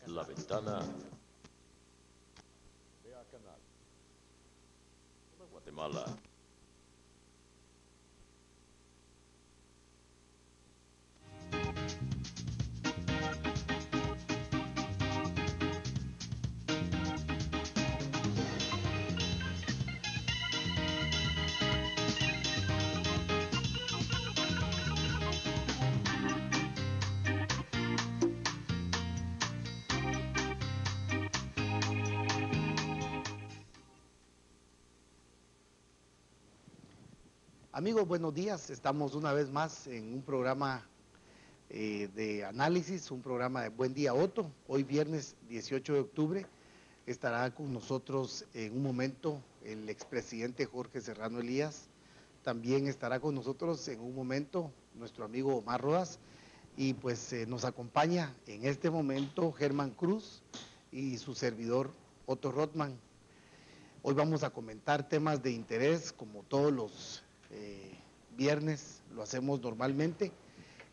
La Ventana Vea Canal de Guatemala. Amigos, buenos días. Estamos una vez más en un programa de análisis, un programa de Buen Día Otto. Hoy viernes 18 de octubre estará con nosotros en un momento el expresidente Jorge Serrano Elías. También estará con nosotros en un momento nuestro amigo Omar Rodas. Y pues nos acompaña en este momento Germán Cruz y su servidor Otto Rothman. Hoy vamos a comentar temas de interés como todos los viernes lo hacemos normalmente,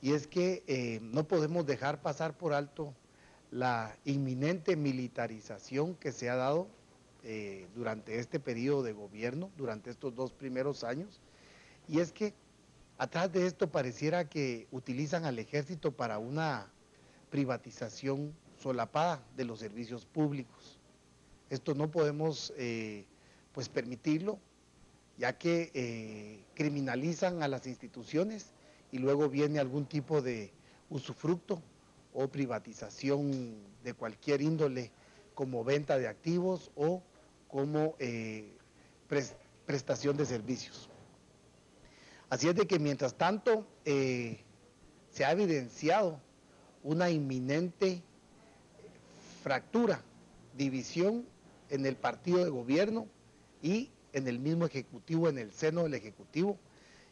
y es que no podemos dejar pasar por alto la inminente militarización que se ha dado durante este periodo de gobierno, durante estos 2 primeros años, y es que atrás de esto pareciera que utilizan al ejército para una privatización solapada de los servicios públicos. Esto no podemos pues permitirlo, ya que criminalizan a las instituciones y luego viene algún tipo de usufructo o privatización de cualquier índole, como venta de activos o como prestación de servicios. Así es de que mientras tanto se ha evidenciado una inminente fractura, división en el partido de gobierno y en el mismo ejecutivo, en el seno del ejecutivo.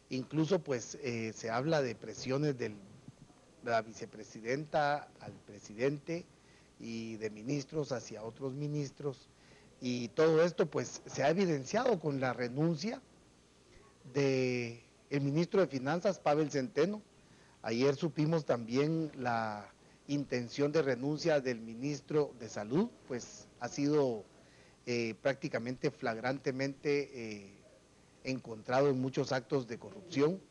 Incluso pues se habla de presiones de la vicepresidenta al presidente y de ministros hacia otros ministros, y todo esto pues se ha evidenciado con la renuncia de el ministro de Finanzas, Pavel Centeno. Ayer supimos también la intención de renuncia del ministro de Salud, pues ha sido prácticamente flagrantemente encontrado en muchos actos de corrupción.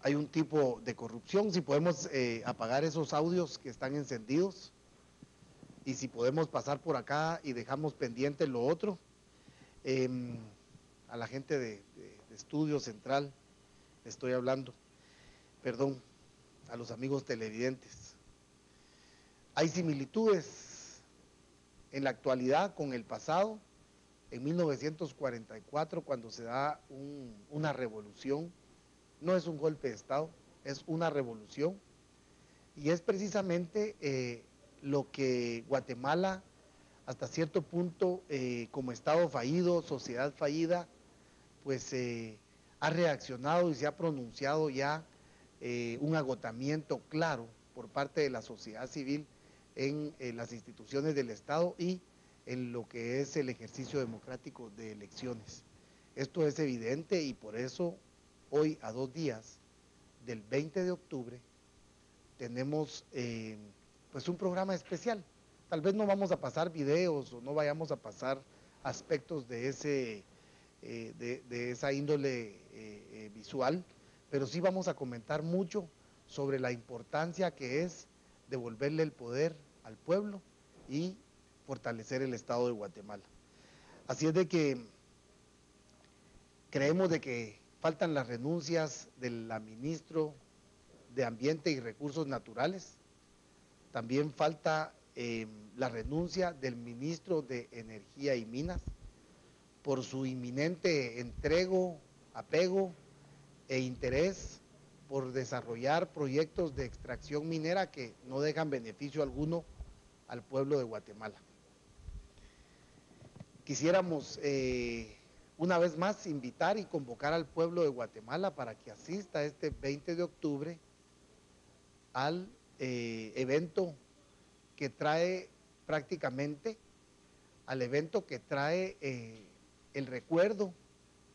Hay un tipo de corrupción. Si podemos apagar esos audios que están encendidos, y si podemos pasar por acá y dejamos pendiente lo otro, eh, a la gente de Estudio Central estoy hablando, perdón, a los amigos televidentes. Hay similitudes en la actualidad con el pasado. En 1944, cuando se da una revolución, no es un golpe de Estado, es una revolución, y es precisamente lo que Guatemala, hasta cierto punto, como Estado fallido, sociedad fallida, pues ha reaccionado y se ha pronunciado ya un agotamiento claro por parte de la sociedad civil en las instituciones del Estado y en lo que es el ejercicio democrático de elecciones. Esto es evidente, y por eso hoy, a 2 días del 20 de octubre, tenemos pues un programa especial. Tal vez no vamos a pasar videos o no vayamos a pasar aspectos de esa índole visual, pero sí vamos a comentar mucho sobre la importancia que es devolverle el poder al pueblo y fortalecer el Estado de Guatemala. Así es de que creemos de que faltan las renuncias de la ministra de Ambiente y Recursos Naturales. También falta la renuncia del ministro de Energía y Minas por su inminente entrego, apego e interés por desarrollar proyectos de extracción minera que no dejan beneficio alguno al pueblo de Guatemala. Quisiéramos una vez más invitar y convocar al pueblo de Guatemala para que asista este 20 de octubre al evento que trae prácticamente, al evento que trae el recuerdo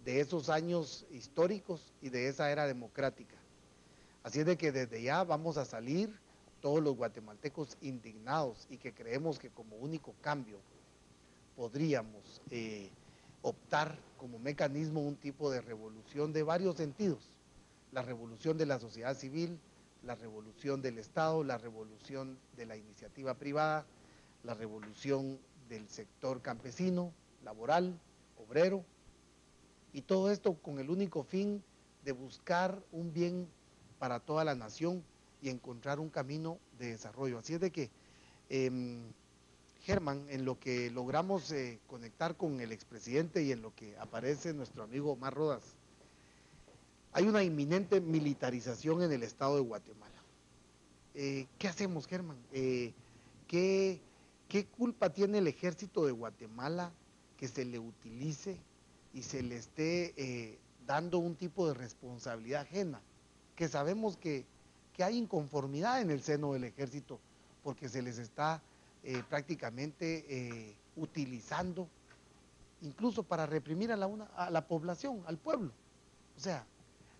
de esos años históricos y de esa era democrática. Así es de que desde ya vamos a salir todos los guatemaltecos indignados y que creemos que como único cambio podríamos optar como mecanismo un tipo de revolución de varios sentidos, la revolución de la sociedad civil, la revolución del Estado, la revolución de la iniciativa privada, la revolución del sector campesino, laboral, obrero, y todo esto con el único fin de buscar un bien para toda la nación y encontrar un camino de desarrollo. Así es de que, Germán, en lo que logramos conectar con el expresidente y en lo que aparece nuestro amigo Omar Rodas, hay una inminente militarización en el estado de Guatemala. ¿Qué hacemos, Germán? ¿Qué culpa tiene el ejército de Guatemala que se le utilice y se le esté dando un tipo de responsabilidad ajena? Que sabemos que hay inconformidad en el seno del ejército porque se les está prácticamente utilizando incluso para reprimir a la población, al pueblo. O sea,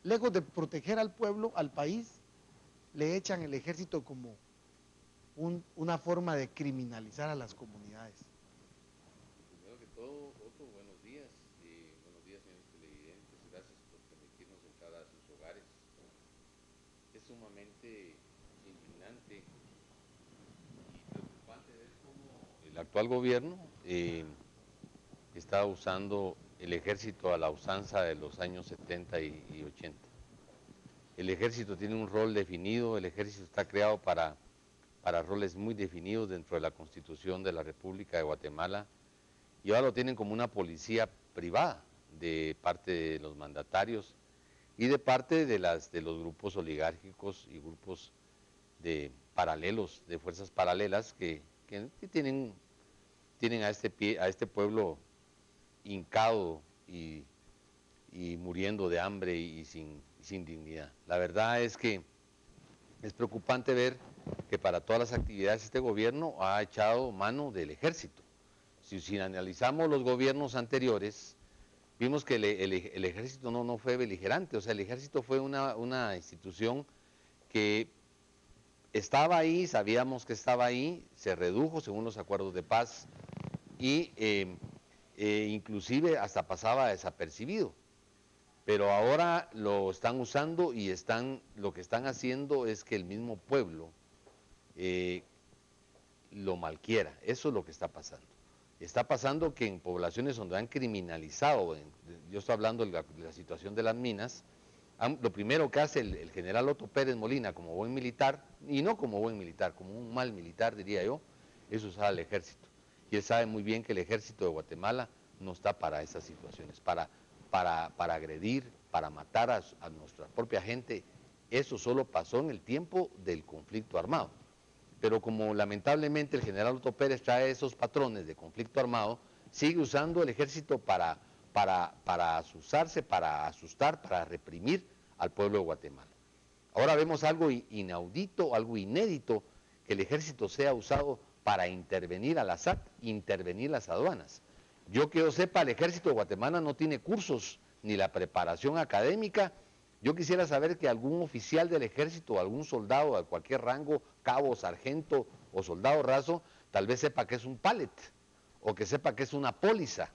lejos de proteger al pueblo, al país, le echan el ejército como una forma de criminalizar a las comunidades. Primero que todo, Otto, buenos días, señores televidentes, gracias por permitirnos entrar a sus hogares. Es sumamente indignante y preocupante ver cómo el actual gobierno está usando el ejército a la usanza de los años 70 y 80. El ejército tiene un rol definido, el ejército está creado para roles muy definidos dentro de la Constitución de la República de Guatemala, y ahora lo tienen como una policía privada de parte de los mandatarios y de parte de los grupos oligárquicos y grupos de paralelos, de fuerzas paralelas que tienen a este pueblo hincado y muriendo de hambre y sin dignidad. La verdad es que es preocupante ver que para todas las actividades este gobierno ha echado mano del ejército. Si analizamos los gobiernos anteriores, vimos que el ejército no fue beligerante, o sea, el ejército fue una institución que estaba ahí, sabíamos que estaba ahí, se redujo según los acuerdos de paz y inclusive hasta pasaba desapercibido. Pero ahora lo están usando y lo que están haciendo es que el mismo pueblo lo malquiera. Eso es lo que está pasando. Está pasando que en poblaciones donde han criminalizado, yo estoy hablando de la situación de las minas, lo primero que hace el general Otto Pérez Molina como buen militar, y no como buen militar, como un mal militar diría yo, es usar al ejército. Y él sabe muy bien que el ejército de Guatemala no está para esas situaciones, para agredir, para matar a nuestra propia gente. Eso solo pasó en el tiempo del conflicto armado. Pero como lamentablemente el general Otto Pérez trae esos patrones de conflicto armado, sigue usando el ejército para asustarse, para asustar, para reprimir al pueblo de Guatemala. Ahora vemos algo inaudito, algo inédito, que el ejército sea usado para intervenir a la SAT, intervenir las aduanas. Yo que yo sepa, el ejército de Guatemala no tiene cursos ni la preparación académica. Yo quisiera saber que algún oficial del ejército, algún soldado de cualquier rango, cabo, sargento o soldado raso, tal vez sepa qué es un pallet, o que sepa qué es una póliza,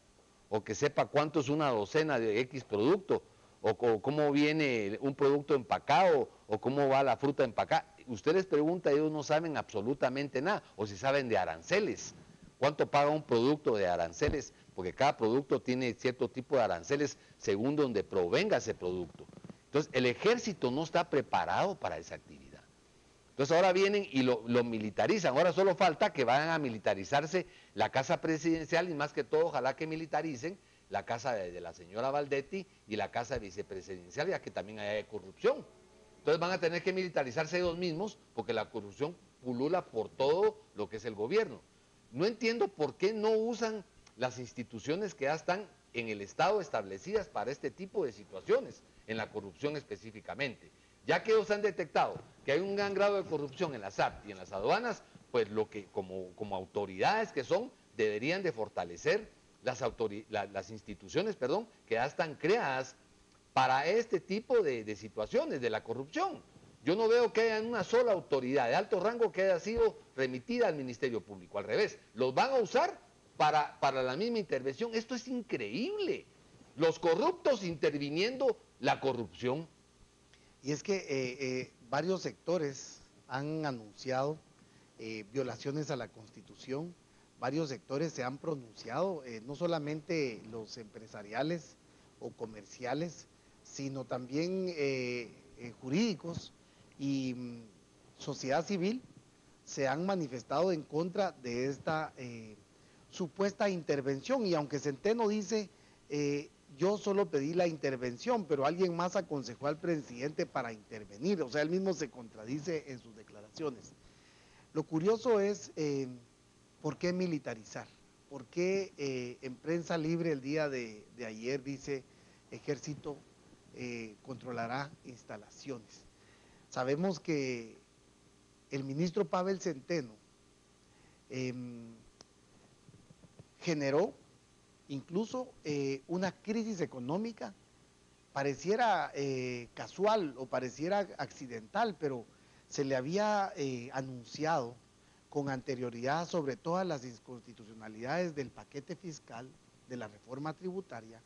o que sepa cuánto es una docena de X producto, o cómo viene un producto empacado, o cómo va la fruta empacada. Usted les pregunta, ellos no saben absolutamente nada, o si saben de aranceles. ¿Cuánto paga un producto de aranceles? Porque cada producto tiene cierto tipo de aranceles según donde provenga ese producto. Entonces, el ejército no está preparado para esa actividad. Entonces, ahora vienen y lo militarizan. Ahora solo falta que vayan a militarizarse la casa presidencial y más que todo, ojalá que militaricen la casa de la señora Valdetti y la casa vicepresidencial, ya que también hay corrupción. Entonces, van a tener que militarizarse ellos mismos porque la corrupción pulula por todo lo que es el gobierno. No entiendo por qué no usan las instituciones que ya están en el Estado establecidas para este tipo de situaciones, en la corrupción específicamente. Ya que ellos han detectado que hay un gran grado de corrupción en la SAT y en las aduanas, pues lo que como autoridades que son, deberían de fortalecer las instituciones, que ya están creadas para este tipo de situaciones, de la corrupción. Yo no veo que haya una sola autoridad de alto rango que haya sido remitida al Ministerio Público. Al revés, los van a usar para la misma intervención. Esto es increíble. Los corruptos interviniendo la corrupción. Y es que varios sectores han anunciado violaciones a la Constitución, varios sectores se han pronunciado, no solamente los empresariales o comerciales, sino también jurídicos y sociedad civil se han manifestado en contra de esta supuesta intervención. Y aunque Centeno dice, yo solo pedí la intervención, pero alguien más aconsejó al presidente para intervenir, o sea, él mismo se contradice en sus declaraciones. Lo curioso es, ¿por qué militarizar? ¿Por qué en Prensa Libre el día de ayer dice, Ejército controlará instalaciones? Sabemos que el ministro Pavel Centeno generó incluso una crisis económica, pareciera casual o pareciera accidental, pero se le había anunciado con anterioridad sobre todas las inconstitucionalidades del paquete fiscal, de la reforma tributaria,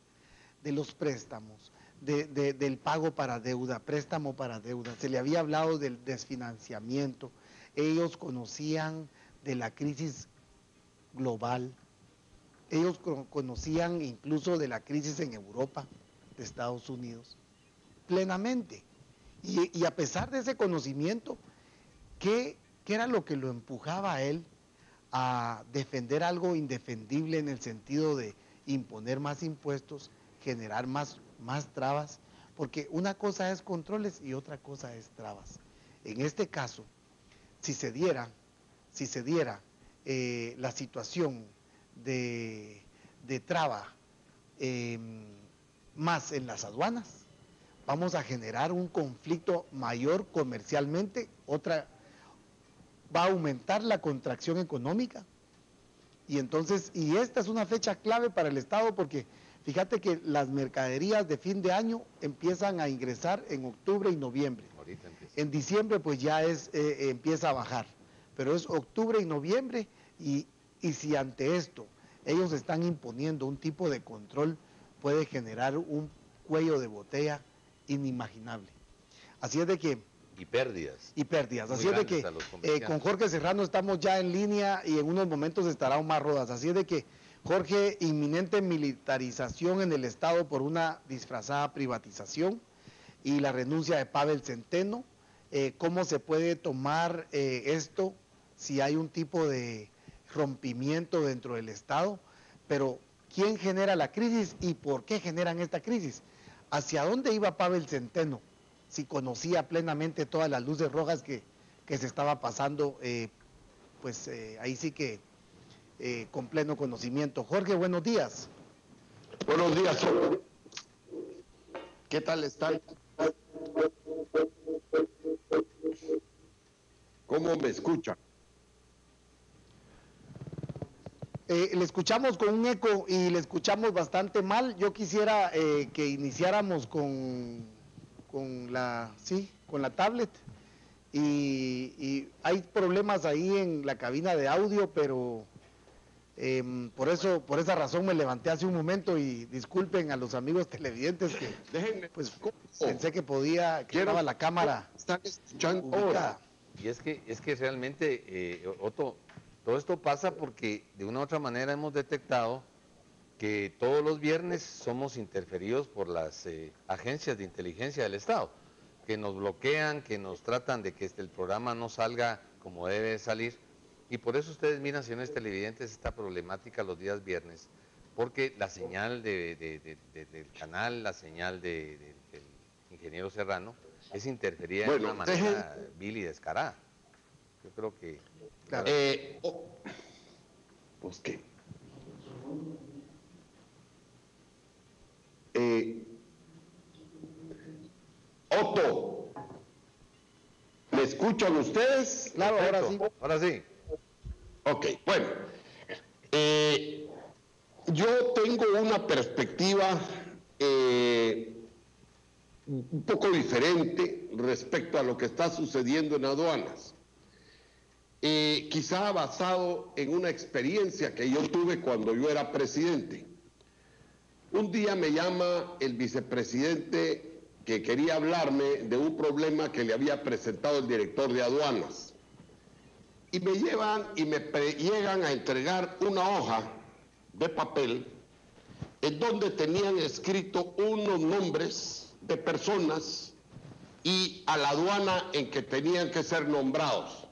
de los préstamos, del pago para deuda, préstamo para deuda. Se le había hablado del desfinanciamiento. Ellos conocían de la crisis global. Ellos conocían incluso de la crisis en Europa, de Estados Unidos, plenamente. Y a pesar de ese conocimiento, ¿qué era lo que lo empujaba a él a defender algo indefendible en el sentido de imponer más impuestos, generar más trabas? Porque una cosa es controles y otra cosa es trabas. En este caso, si se diera la situación de traba más en las aduanas, vamos a generar un conflicto mayor comercialmente, va a aumentar la contracción económica, y entonces, y esta es una fecha clave para el Estado, porque fíjate que las mercaderías de fin de año empiezan a ingresar en octubre y noviembre. En diciembre pues ya empieza a bajar, pero es octubre y noviembre, y si ante esto ellos están imponiendo un tipo de control, puede generar un cuello de botella inimaginable. Así es de que... Y pérdidas. Así es de que con Jorge Serrano estamos ya en línea y en unos momentos estará Omar Rodas. Así es de que, Jorge, inminente militarización en el Estado por una disfrazada privatización y la renuncia de Pavel Centeno. ¿Cómo se puede tomar esto si hay un tipo de rompimiento dentro del Estado? Pero ¿quién genera la crisis y por qué generan esta crisis? ¿Hacia dónde iba Pavel Centeno si conocía plenamente todas las luces rojas que se estaba pasando? Ahí sí que con pleno conocimiento. Jorge, buenos días. Buenos días. ¿Qué tal están? ¿Cómo me escuchan? Le escuchamos con un eco y le escuchamos bastante mal. Yo quisiera que iniciáramos con la tablet. Y hay problemas ahí en la cabina de audio, pero por esa razón me levanté hace un momento, y disculpen a los amigos televidentes que pues pensé que estaba la cámara están escuchando ubicada. ahora. Y es que realmente, Otto, todo esto pasa porque de una u otra manera hemos detectado que todos los viernes somos interferidos por las agencias de inteligencia del Estado, que nos bloquean, que nos tratan de que el programa no salga como debe salir. Y por eso ustedes miran, señores televidentes, esta problemática los días viernes, porque la señal del canal, la señal del ingeniero Serrano, es interferida de una manera vil y descarada. Yo creo que... Claro. Pues qué. Otto, ¿me escuchan ustedes? Claro, ahora sí. Ahora sí. Ok, bueno. Yo tengo una perspectiva un poco diferente respecto a lo que está sucediendo en aduanas. Quizá basado en una experiencia que yo tuve cuando yo era presidente. Un día me llama el vicepresidente que quería hablarme de un problema que le había presentado el director de aduanas. Y me llevan y me llegan a entregar una hoja de papel en donde tenían escrito unos nombres de personas y a la aduana en que tenían que ser nombrados.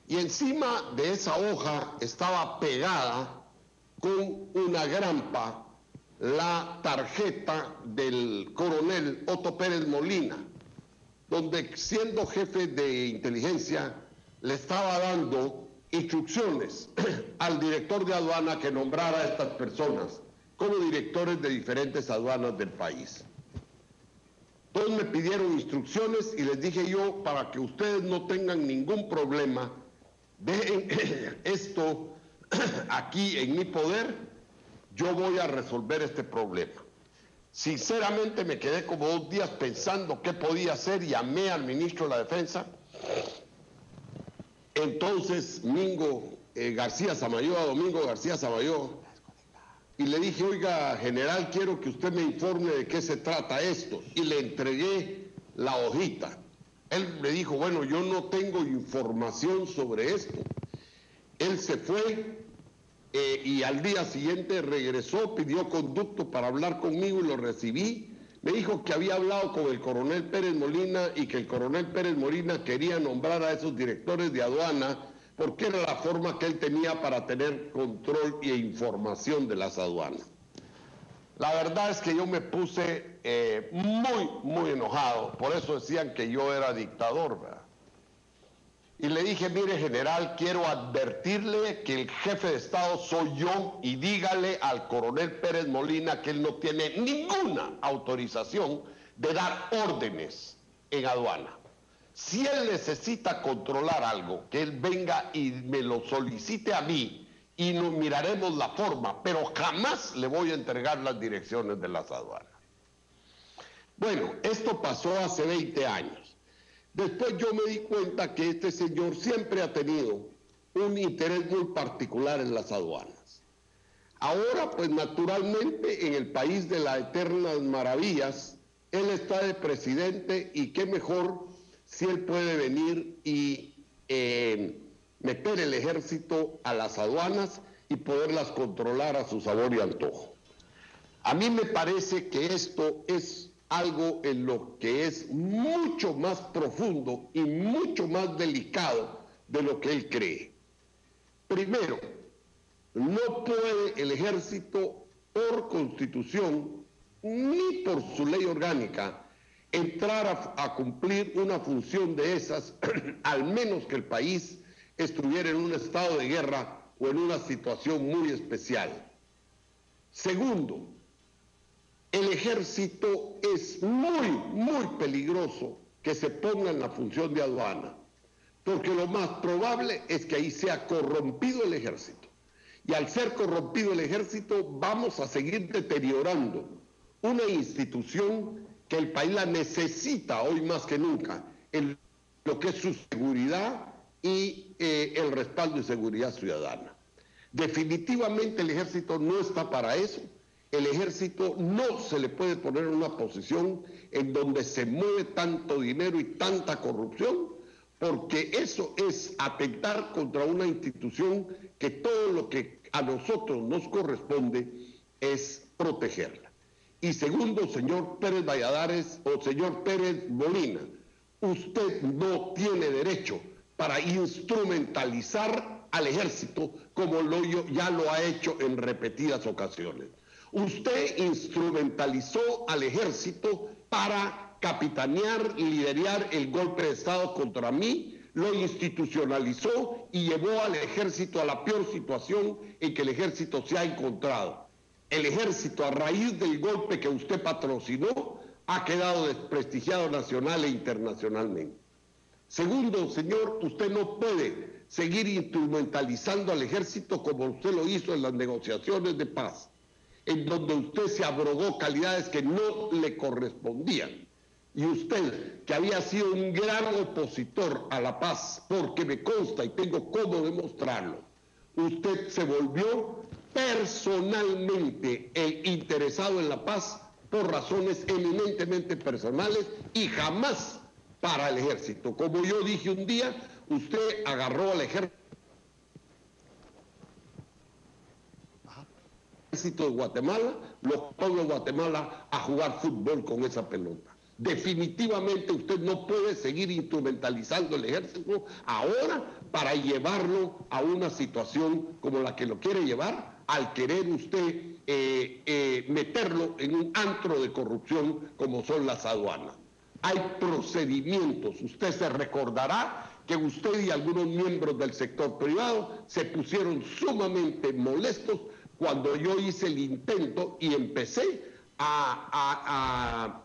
Y encima de esa hoja estaba pegada con una grampa la tarjeta del coronel Otto Pérez Molina, donde siendo jefe de inteligencia le estaba dando instrucciones al director de aduana que nombrara a estas personas como directores de diferentes aduanas del país. Todos me pidieron instrucciones y les dije yo, para que ustedes no tengan ningún problema, dejen esto aquí en mi poder, yo voy a resolver este problema. Sinceramente me quedé como 2 días pensando qué podía hacer, llamé al ministro de la Defensa, entonces Domingo García Samayoa, y le dije, oiga, general, quiero que usted me informe de qué se trata esto, y le entregué la hojita. Él me dijo, bueno, yo no tengo información sobre esto. Él se fue y al día siguiente regresó, pidió conducto para hablar conmigo y lo recibí. Me dijo que había hablado con el coronel Pérez Molina y que el coronel Pérez Molina quería nombrar a esos directores de aduana porque era la forma que él tenía para tener control e información de las aduanas. La verdad es que yo me puse muy enojado, por eso decían que yo era dictador, ¿verdad? Y le dije, mire general, quiero advertirle que el jefe de Estado soy yo y dígale al coronel Pérez Molina que él no tiene ninguna autorización de dar órdenes en aduana. Si él necesita controlar algo, que él venga y me lo solicite a mí y nos miraremos la forma, pero jamás le voy a entregar las direcciones de las aduanas. Bueno, esto pasó hace 20 años. Después yo me di cuenta que este señor siempre ha tenido un interés muy particular en las aduanas. Ahora, pues naturalmente, en el país de las eternas maravillas, él está de presidente y qué mejor si él puede venir y meter el ejército a las aduanas y poderlas controlar a su sabor y antojo. A mí me parece que esto es algo en lo que es mucho más profundo y mucho más delicado de lo que él cree. Primero, no puede el ejército por constitución ni por su ley orgánica entrar a cumplir una función de esas, al menos que el país estuviera en un estado de guerra o en una situación muy especial. Segundo, el ejército es muy peligroso que se ponga en la función de aduana, porque lo más probable es que ahí sea corrompido el ejército. Y al ser corrompido el ejército, vamos a seguir deteriorando una institución que el país la necesita hoy más que nunca, en lo que es su seguridad y el respaldo y seguridad ciudadana. Definitivamente el ejército no está para eso. El ejército no se le puede poner en una posición en donde se mueve tanto dinero y tanta corrupción, porque eso es atentar contra una institución que todo lo que a nosotros nos corresponde es protegerla. Y segundo, señor Pérez Valladares o señor Pérez Molina, usted no tiene derecho para instrumentalizar al ejército como ya lo ha hecho en repetidas ocasiones. Usted instrumentalizó al ejército para capitanear, liderar el golpe de Estado contra mí, lo institucionalizó y llevó al ejército a la peor situación en que el ejército se ha encontrado. El ejército, a raíz del golpe que usted patrocinó, ha quedado desprestigiado nacional e internacionalmente. Segundo, señor, usted no puede seguir instrumentalizando al ejército como usted lo hizo en las negociaciones de paz, en donde usted se abrogó calidades que no le correspondían. Y usted, que había sido un gran opositor a la paz, porque me consta y tengo cómo demostrarlo, usted se volvió personalmente el interesado en la paz por razones eminentemente personales y jamás para el ejército. Como yo dije un día, usted agarró al ejército de Guatemala, los pueblos de Guatemala a jugar fútbol con esa pelota. Definitivamente usted no puede seguir instrumentalizando el ejército ahora para llevarlo a una situación como la que lo quiere llevar, al querer usted meterlo en un antro de corrupción como son las aduanas. Hay procedimientos, usted se recordará que usted y algunos miembros del sector privado se pusieron sumamente molestos cuando yo hice el intento y empecé a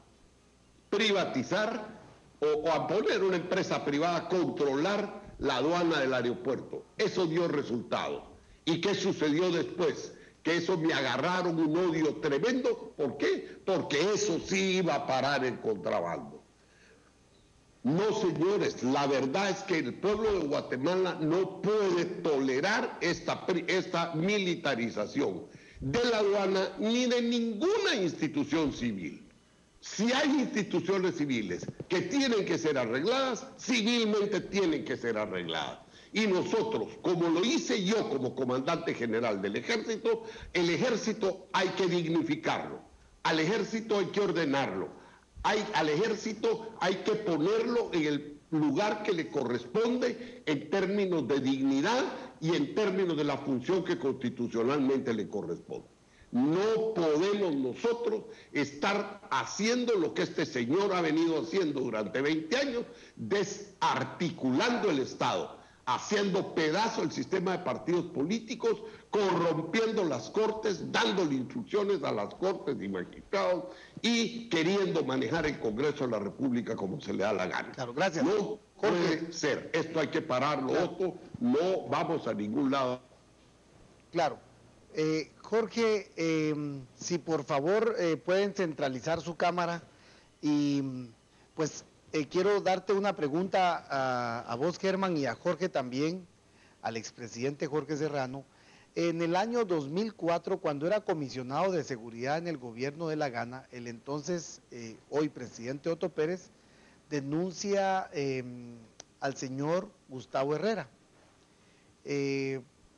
privatizar o a poner una empresa privada a controlar la aduana del aeropuerto. Eso dio resultado. ¿Y qué sucedió después? Que eso me agarraron un odio tremendo. ¿Por qué? Porque eso sí iba a parar el contrabando. No, señores, la verdad es que el pueblo de Guatemala no puede tolerar esta militarización de la aduana ni de ninguna institución civil. Si hay instituciones civiles que tienen que ser arregladas, civilmente tienen que ser arregladas. Y nosotros, como lo hice yo como comandante general del ejército, el ejército hay que dignificarlo, al ejército hay que ordenarlo, al ejército hay que ponerlo en el lugar que le corresponde en términos de dignidad y en términos de la función que constitucionalmente le corresponde. No podemos nosotros estar haciendo lo que este señor ha venido haciendo durante 20 años, desarticulando el Estado, haciendo pedazo el sistema de partidos políticos, corrompiendo las cortes, dándole instrucciones a las cortes y magistrados y queriendo manejar el Congreso de la República como se le da la gana. Claro, gracias. No puede ser, esto hay que pararlo, claro. Otto, no vamos a ningún lado. Claro. Jorge, si por favor pueden centralizar su cámara y pues quiero darte una pregunta a vos, Germán, y a Jorge también, al expresidente Jorge Serrano. En el año 2004, cuando era comisionado de seguridad en el gobierno de La Gana, el entonces, hoy presidente Otto Pérez, denuncia al señor Gustavo Herrera.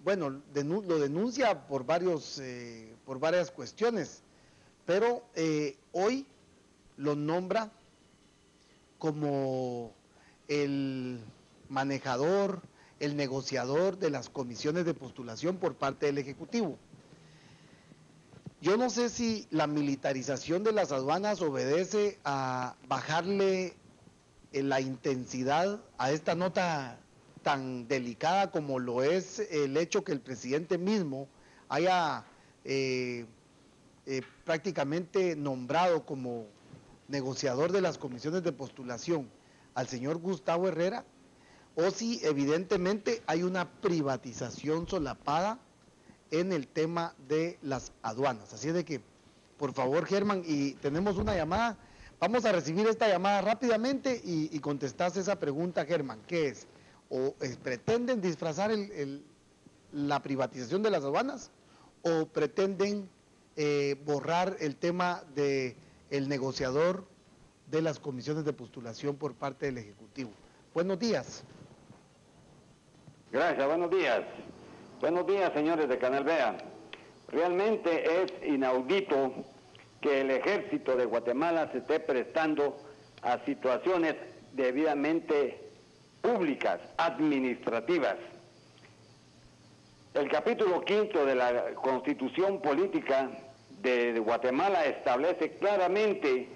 Bueno, lo denuncia por varias cuestiones, pero hoy lo nombra como el manejador, el negociador de las comisiones de postulación por parte del Ejecutivo. Yo no sé si la militarización de las aduanas obedece a bajarle la intensidad a esta nota tan delicada como lo es el hecho que el presidente mismo haya prácticamente nombrado como negociador de las comisiones de postulación al señor Gustavo Herrera, o si evidentemente hay una privatización solapada en el tema de las aduanas. Así es de que, por favor, Germán, y tenemos una llamada, vamos a recibir esta llamada rápidamente y contestás esa pregunta, Germán, ¿qué es? ¿O pretenden disfrazar la privatización de las aduanas o pretenden borrar el tema de el negociador de las comisiones de postulación por parte del Ejecutivo? Buenos días. Gracias, buenos días. Buenos días, señores de Canal Vea. Realmente es inaudito que el ejército de Guatemala se esté prestando a situaciones debidamente públicas, administrativas. El capítulo 5 de la Constitución Política de Guatemala establece claramente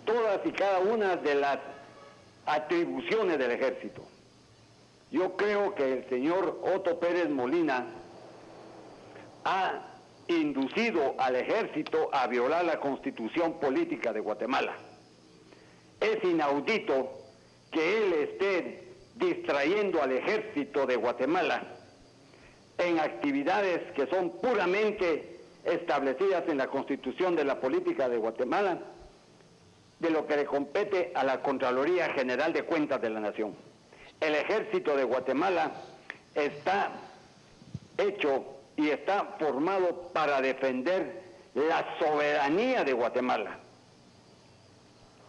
todas y cada una de las atribuciones del ejército. Yo creo que el señor Otto Pérez Molina ha inducido al ejército a violar la Constitución Política de Guatemala. Es inaudito que él esté distrayendo al ejército de Guatemala en actividades que son puramente establecidas en la Constitución de la Política de Guatemala de lo que le compete a la Contraloría General de Cuentas de la Nación. El Ejército de Guatemala está hecho y está formado para defender la soberanía de Guatemala,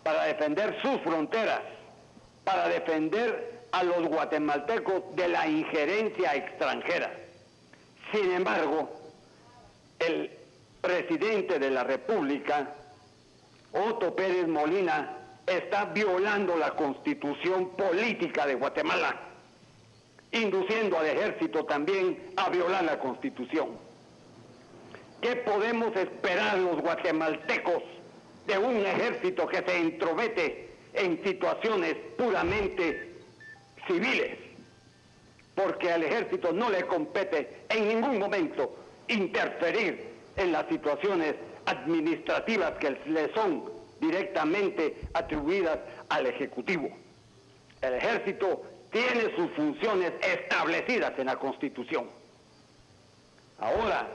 para defender sus fronteras, para defender a los guatemaltecos de la injerencia extranjera. Sin embargo, el presidente de la República, Otto Pérez Molina, está violando la Constitución política de Guatemala, induciendo al ejército también a violar la Constitución. ¿Qué podemos esperar los guatemaltecos de un ejército que se entromete en situaciones puramente civiles? Porque al ejército no le compete en ningún momento interferir en las situaciones administrativas que le son directamente atribuidas al Ejecutivo. El ejército tiene sus funciones establecidas en la Constitución. Ahora,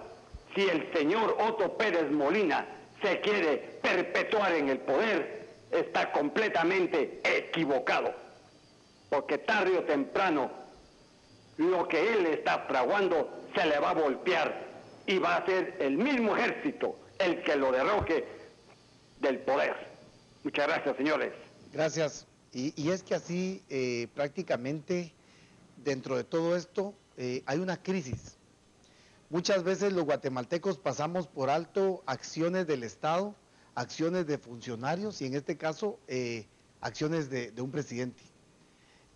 si el señor Otto Pérez Molina se quiere perpetuar en el poder, está completamente equivocado, porque tarde o temprano lo que él está fraguando se le va a voltear y va a ser el mismo ejército el que lo derroque del poder. Muchas gracias, señores. Gracias. Y es que así prácticamente dentro de todo esto hay una crisis. Muchas veces los guatemaltecos pasamos por alto acciones del Estado, acciones de funcionarios y en este caso acciones de un presidente.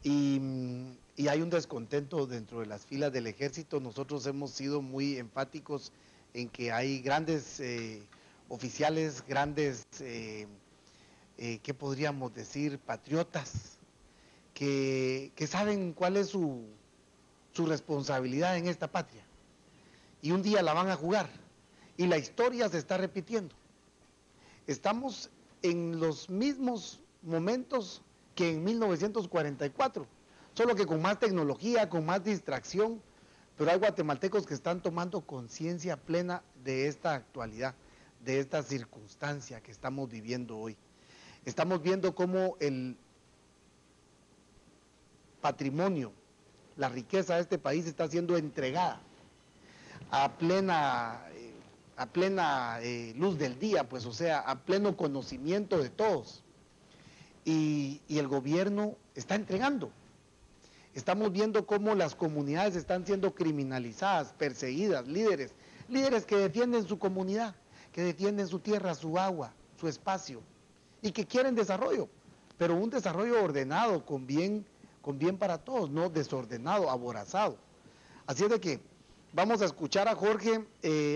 Y hay un descontento dentro de las filas del ejército. Nosotros hemos sido muy enfáticos en que hay grandes oficiales, grandes, ¿qué podríamos decir? Patriotas, que saben cuál es su responsabilidad en esta patria. Y un día la van a jugar. Y la historia se está repitiendo. Estamos en los mismos momentos que en 1944, solo que con más tecnología, con más distracción, pero hay guatemaltecos que están tomando conciencia plena de esta actualidad, de esta circunstancia que estamos viviendo hoy. Estamos viendo cómo el patrimonio, la riqueza de este país está siendo entregada a plena luz del día, pues, o sea, a pleno conocimiento de todos. Y el gobierno está entregando. Estamos viendo cómo las comunidades están siendo criminalizadas, perseguidas, líderes que defienden su comunidad, que defienden su tierra, su agua, su espacio, y que quieren desarrollo, pero un desarrollo ordenado, con bien para todos, no desordenado, aborazado. Así es de que vamos a escuchar a Jorge,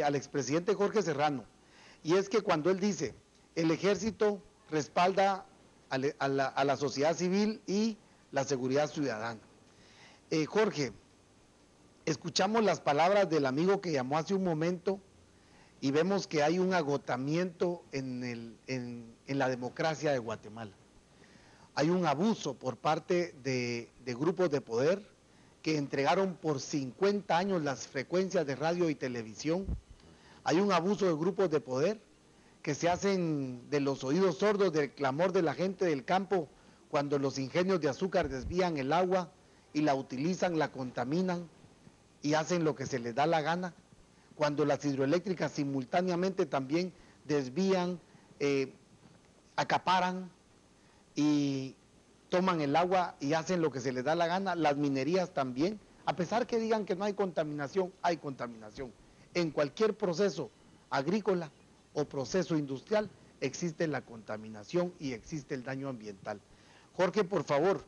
al expresidente Jorge Serrano, y es que cuando él dice, el ejército respalda a la sociedad civil y la seguridad ciudadana. Jorge, escuchamos las palabras del amigo que llamó hace un momento y vemos que hay un agotamiento en la democracia de Guatemala. Hay un abuso por parte de grupos de poder que entregaron por 50 años las frecuencias de radio y televisión. Hay un abuso de grupos de poder que se hacen de los oídos sordos del clamor de la gente del campo cuando los ingenios de azúcar desvían el agua y la utilizan, la contaminan y hacen lo que se les da la gana, cuando las hidroeléctricas simultáneamente también desvían, acaparan y toman el agua y hacen lo que se les da la gana, las minerías también, a pesar que digan que no hay contaminación, hay contaminación. En cualquier proceso agrícola o proceso industrial existe la contaminación y existe el daño ambiental. Jorge, por favor,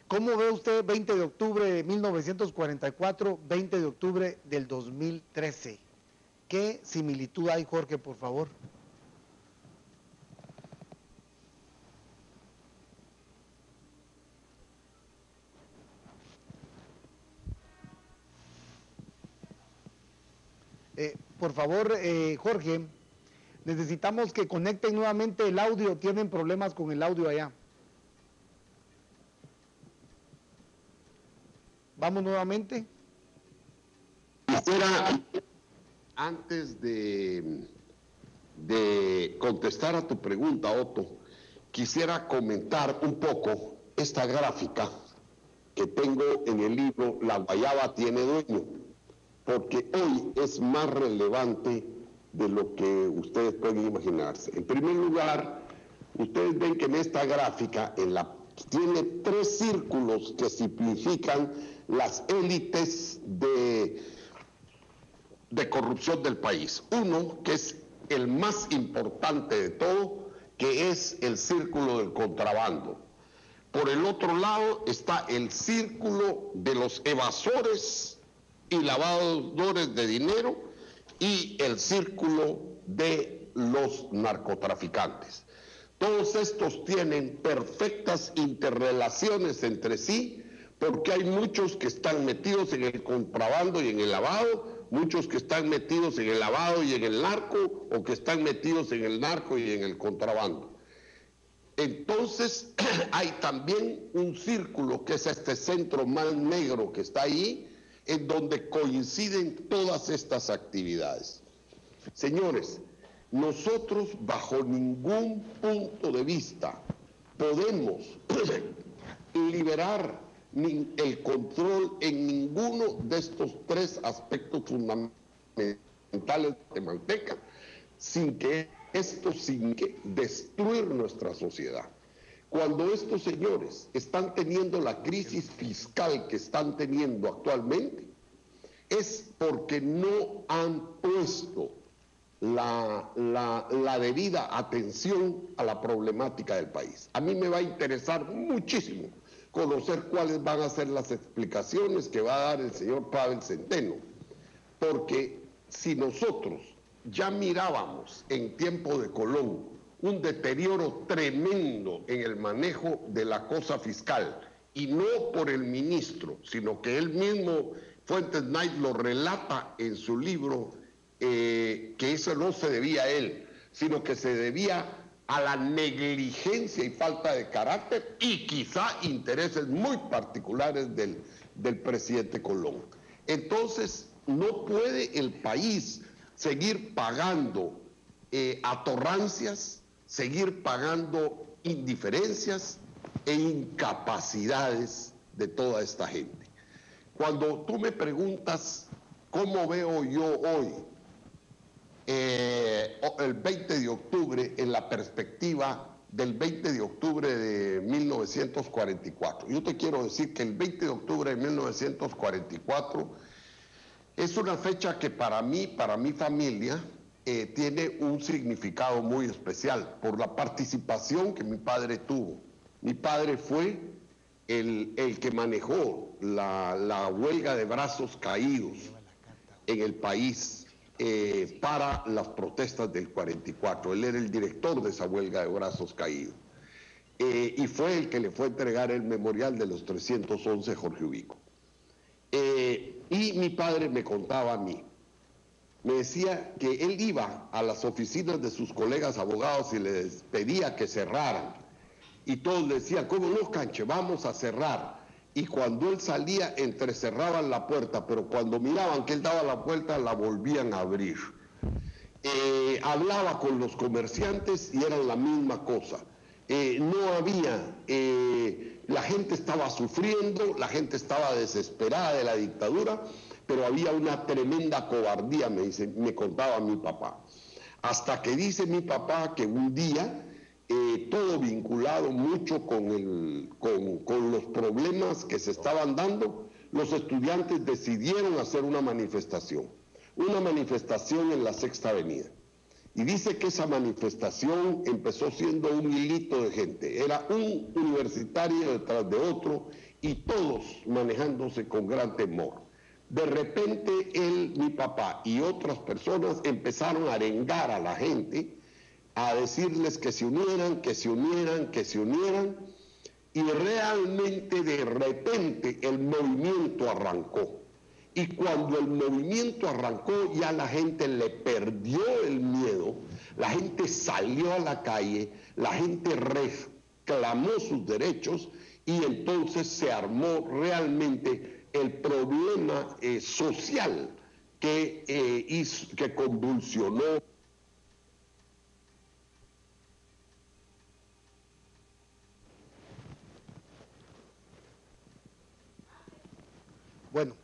¿cómo ve usted 20 de octubre de 1944, 20 de octubre del 2013? ¿Qué similitud hay, Jorge, por favor? Por favor, Jorge, necesitamos que conecten nuevamente el audio, tienen problemas con el audio allá. Vamos nuevamente. Quisiera, antes de contestar a tu pregunta, Otto, quisiera comentar un poco esta gráfica que tengo en el libro La guayaba tiene dueño, porque hoy es más relevante de lo que ustedes pueden imaginarse. En primer lugar, ustedes ven que en esta gráfica tiene 3 círculos que simplifican las élites de corrupción del país. Uno, que es el más importante de todo, que es el círculo del contrabando. Por el otro lado está el círculo de los evasores y lavadores de dinero y el círculo de los narcotraficantes. Todos estos tienen perfectas interrelaciones entre sí, porque hay muchos que están metidos en el contrabando y en el lavado, muchos que están metidos en el lavado y en el narco, o que están metidos en el narco y en el contrabando. Entonces hay también un círculo, que es este centro más negro que está ahí, en donde coinciden todas estas actividades. Señores, nosotros bajo ningún punto de vista podemos liberar el control en ninguno de estos 3 aspectos fundamentales de Manteca, sin que destruir nuestra sociedad. Cuando estos señores están teniendo la crisis fiscal que están teniendo actualmente, es porque no han puesto la debida atención a la problemática del país. A mí me va a interesar muchísimo conocer cuáles van a ser las explicaciones que va a dar el señor Pavel Centeno, porque si nosotros ya mirábamos en tiempo de Colón un deterioro tremendo en el manejo de la cosa fiscal, y no por el ministro, sino que él mismo, Fuentes Knight, lo relata en su libro, que eso no se debía a él, sino que se debía a la negligencia y falta de carácter y quizá intereses muy particulares del presidente Colón. Entonces, no puede el país seguir pagando atorrancias, seguir pagando indiferencias e incapacidades de toda esta gente. Cuando tú me preguntas cómo veo yo hoy el 20 de octubre en la perspectiva del 20 de octubre de 1944, yo te quiero decir que el 20 de octubre de 1944 es una fecha que para mí, para mi familia, tiene un significado muy especial por la participación que mi padre tuvo. Mi padre fue el que manejó la huelga de brazos caídos en el país para las protestas del 44. Él era el director de esa huelga de brazos caídos. Y fue el que le fue a entregar el memorial de los 311 Jorge Ubico. Y mi padre me contaba a mí, me decía que él iba a las oficinas de sus colegas abogados y les pedía que cerraran. Y todos le decían, ¿cómo no, Canche? Vamos a cerrar. Y cuando él salía, entrecerraban la puerta, pero cuando miraban que él daba la vuelta, la volvían a abrir. Hablaba con los comerciantes y eran la misma cosa. No había, la gente estaba sufriendo, la gente estaba desesperada de la dictadura, pero había una tremenda cobardía, me contaba mi papá. Hasta que dice mi papá que un día, todo vinculado mucho con los problemas que se estaban dando, los estudiantes decidieron hacer una manifestación en la Sexta Avenida. Y dice que esa manifestación empezó siendo un hilito de gente, era un universitario detrás de otro y todos manejándose con gran temor. De repente él, mi papá y otras personas empezaron a arengar a la gente, a decirles que se unieran, que se unieran, que se unieran, y realmente de repente el movimiento arrancó. Y cuando el movimiento arrancó, ya la gente le perdió el miedo, la gente salió a la calle, la gente reclamó sus derechos y entonces se armó realmente el problema social que convulsionó Bueno,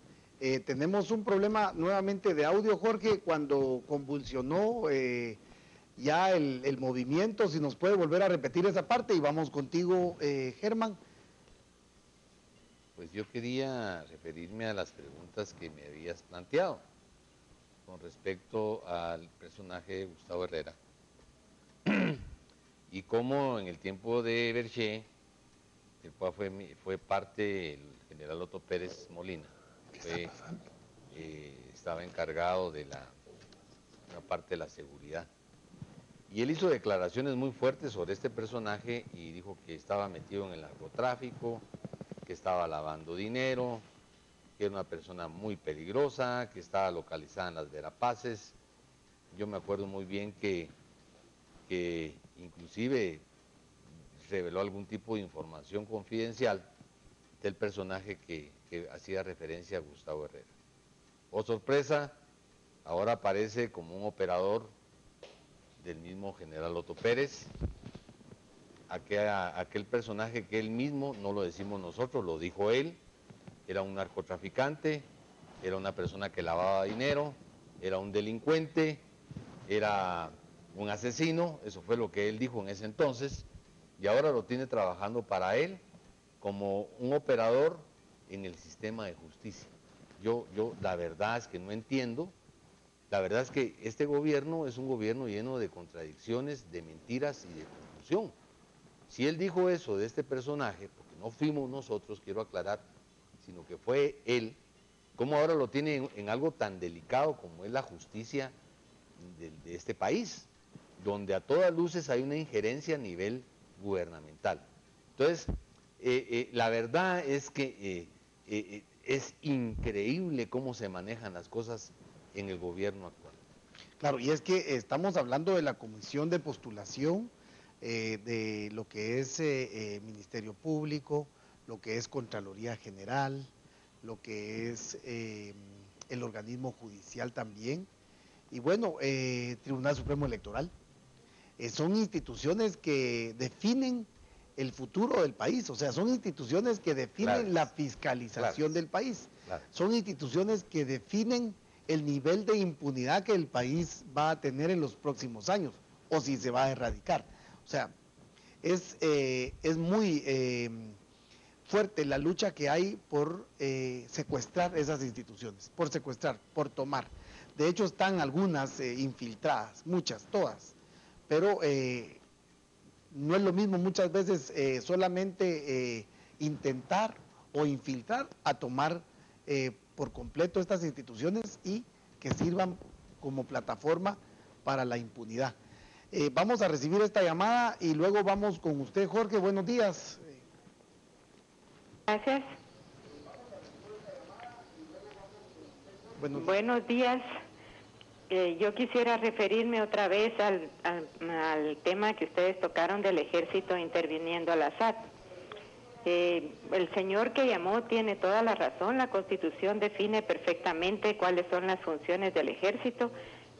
tenemos un problema nuevamente de audio, Jorge, cuando convulsionó ya el movimiento, si nos puede volver a repetir esa parte y vamos contigo, Germán. Pues yo quería referirme a las preguntas que me habías planteado con respecto al personaje de Gustavo Herrera y cómo en el tiempo de Berché, el cual fue parte el general Otto Pérez Molina, estaba encargado de una parte de la seguridad. Y él hizo declaraciones muy fuertes sobre este personaje y dijo que estaba metido en el narcotráfico, que estaba lavando dinero, que era una persona muy peligrosa, que estaba localizada en las Verapaces. Yo me acuerdo muy bien que inclusive reveló algún tipo de información confidencial del personaje que hacía referencia a Gustavo Herrera. Oh sorpresa, ahora aparece como un operador del mismo general Otto Pérez, aquel personaje que él mismo, no lo decimos nosotros, lo dijo él, era un narcotraficante, era una persona que lavaba dinero, era un delincuente, era un asesino, eso fue lo que él dijo en ese entonces, y ahora lo tiene trabajando para él como un operador en el sistema de justicia. Yo la verdad es que no entiendo. La verdad es que este gobierno es un gobierno lleno de contradicciones, de mentiras y de confusión. Si él dijo eso de este personaje, porque no fuimos nosotros, quiero aclarar, sino que fue él, ¿cómo ahora lo tiene en algo tan delicado como es la justicia de este país? Donde a todas luces hay una injerencia a nivel gubernamental. Entonces, la verdad es que es increíble cómo se manejan las cosas en el gobierno actual. Claro, y es que estamos hablando de la comisión de postulación, de lo que es Ministerio Público, lo que es Contraloría General, lo que es el organismo judicial también, y bueno, Tribunal Supremo Electoral. Son instituciones que definen el futuro del país, o sea, son instituciones que definen la fiscalización del país, son instituciones que definen el nivel de impunidad que el país va a tener en los próximos años, o si se va a erradicar. O sea, es muy fuerte la lucha que hay por secuestrar esas instituciones, por secuestrar, por tomar. De hecho, están algunas infiltradas, muchas, todas, pero no es lo mismo muchas veces solamente intentar o infiltrar a tomar por completo estas instituciones y que sirvan como plataforma para la impunidad. Vamos a recibir esta llamada y luego vamos con usted, Jorge. Buenos días. Gracias. Buenos días. Yo quisiera referirme otra vez al tema que ustedes tocaron del ejército interviniendo a la SAT. El señor que llamó tiene toda la razón. La Constitución define perfectamente cuáles son las funciones del ejército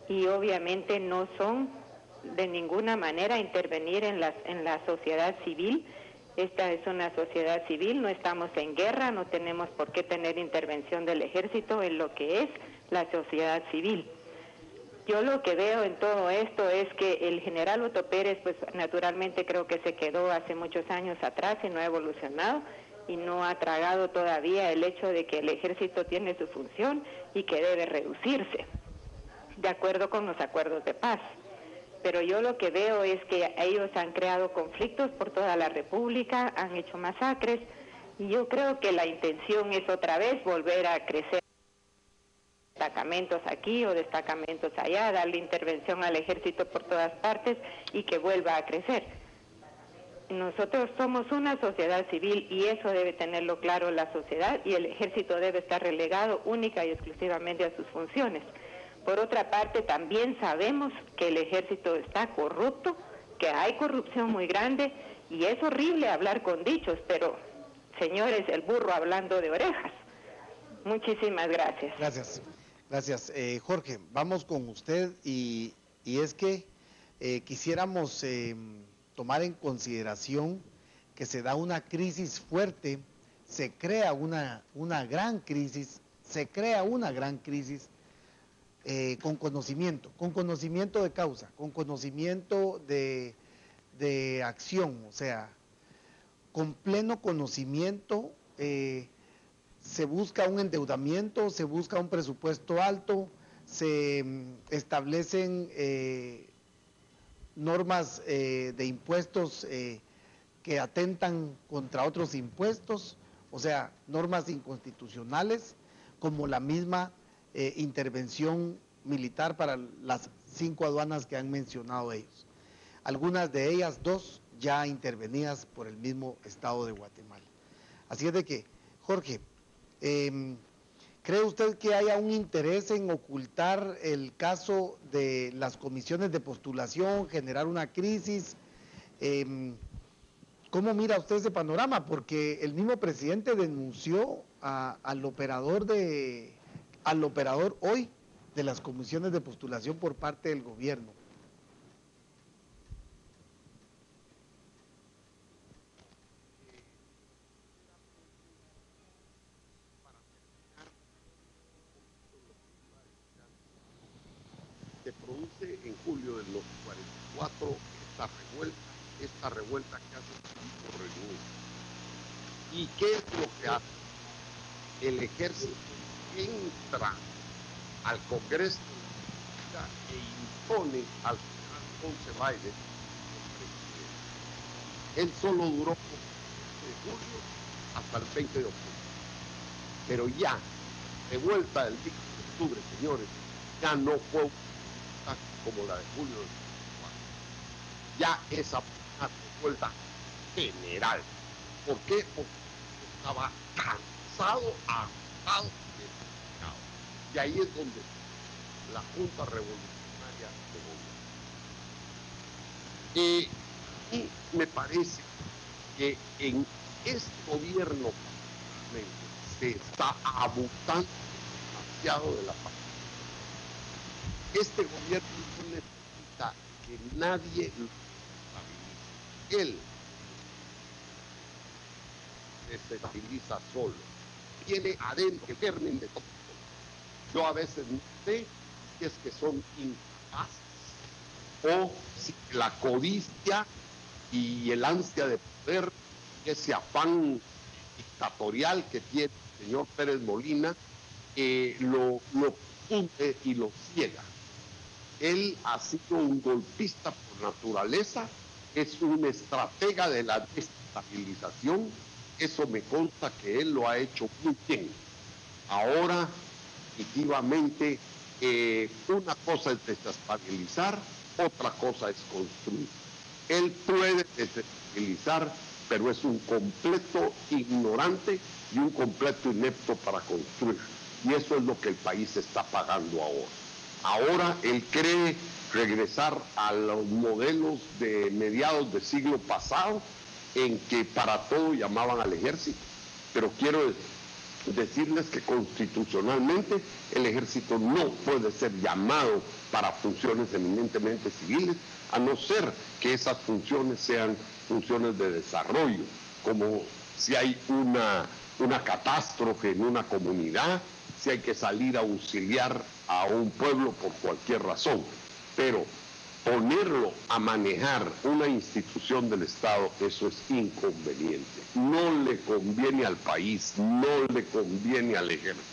y obviamente no son de ninguna manera intervenir en la sociedad civil. Esta es una sociedad civil, no estamos en guerra, no tenemos por qué tener intervención del ejército en lo que es la sociedad civil. Yo lo que veo en todo esto es que el general Otto Pérez, pues naturalmente creo que se quedó hace muchos años atrás y no ha evolucionado y no ha tragado todavía el hecho de que el ejército tiene su función y que debe reducirse, de acuerdo con los acuerdos de paz. Pero yo lo que veo es que ellos han creado conflictos por toda la República, han hecho masacres y yo creo que la intención es otra vez volver a crecer destacamentos aquí o destacamentos allá, darle intervención al ejército por todas partes y que vuelva a crecer. Nosotros somos una sociedad civil y eso debe tenerlo claro la sociedad y el ejército debe estar relegado única y exclusivamente a sus funciones. Por otra parte, también sabemos que el ejército está corrupto, que hay corrupción muy grande y es horrible hablar con dichos, pero señores, el burro hablando de orejas. Muchísimas gracias. Gracias. Gracias. Jorge, vamos con usted y es que quisiéramos tomar en consideración que se da una crisis fuerte se crea una gran crisis, con conocimiento de causa, con conocimiento de acción, o sea, con pleno conocimiento. Se busca un endeudamiento, se busca un presupuesto alto, se establecen normas de impuestos que atentan contra otros impuestos, o sea, normas inconstitucionales, como la misma intervención militar para las 5 aduanas que han mencionado ellos. Algunas de ellas, 2, ya intervenidas por el mismo Estado de Guatemala. Así es de que, Jorge, ¿cree usted que haya un interés en ocultar el caso de las comisiones de postulación, generar una crisis? ¿Cómo mira usted ese panorama? Porque el mismo presidente denunció al operador hoy de las comisiones de postulación por parte del gobierno. Se produce en julio de los 44 esta revuelta que hace el Reino Unido. ¿Y qué es lo que hace? El ejército entra al Congreso e impone al general Ponce Biden como presidente. Él solo duró de julio hasta el 20 de octubre. Pero ya, revuelta del 10 de octubre, señores, ya no fue como la de julio del 24. Ya esa revuelta general. ¿Por qué? Porque estaba cansado, agotado. Y ahí es donde la Junta Revolucionaria de gobierno. Y me parece que en este gobierno se está abusando demasiado de la paz. Este gobierno no necesita que nadie lo estabilice. Él se estabiliza solo. Tiene adentro el germen de todo. Yo a veces no sé si es que son incapaces o si la codicia y el ansia de poder, ese afán dictatorial que tiene el señor Pérez Molina, lo hunde y lo ciega. Él ha sido un golpista por naturaleza, es un estratega de la desestabilización, eso me consta que él lo ha hecho muy bien. Ahora, definitivamente, una cosa es desestabilizar, otra cosa es construir. Él puede desestabilizar, pero es un completo ignorante y un completo inepto para construir. Y eso es lo que el país está pagando ahora. Ahora él cree regresar a los modelos de mediados del siglo pasado, en que para todo llamaban al ejército. Pero quiero decirles que constitucionalmente el ejército no puede ser llamado para funciones eminentemente civiles, a no ser que esas funciones sean funciones de desarrollo, como si hay una catástrofe en una comunidad, si hay que salir a auxiliar a un pueblo por cualquier razón. Pero ponerlo a manejar una institución del Estado, eso es inconveniente. No le conviene al país, no le conviene al ejército.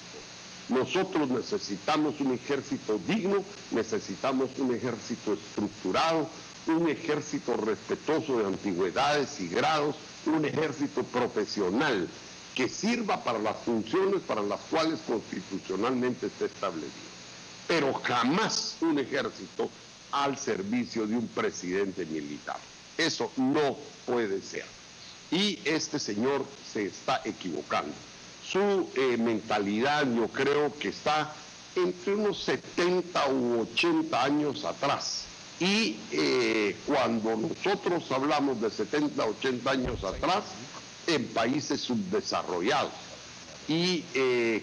Nosotros necesitamos un ejército digno, necesitamos un ejército estructurado, un ejército respetuoso de antigüedades y grados, un ejército profesional que sirva para las funciones para las cuales constitucionalmente está establecido. Pero jamás un ejército al servicio de un presidente militar. Eso no puede ser. Y este señor se está equivocando. Su mentalidad, yo creo que está entre unos 70 u 80 años atrás. Y cuando nosotros hablamos de 70, 80 años atrás, en países subdesarrollados. Y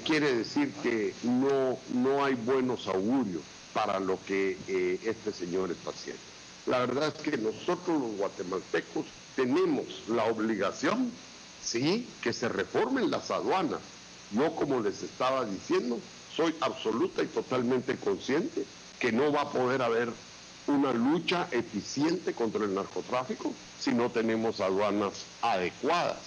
quiere decir que no hay buenos augurios para lo que este señor está haciendo. La verdad es que nosotros los guatemaltecos tenemos la obligación sí, que se reformen las aduanas. Yo, como les estaba diciendo, soy absoluta y totalmente consciente que no va a poder haber una lucha eficiente contra el narcotráfico si no tenemos aduanas adecuadas.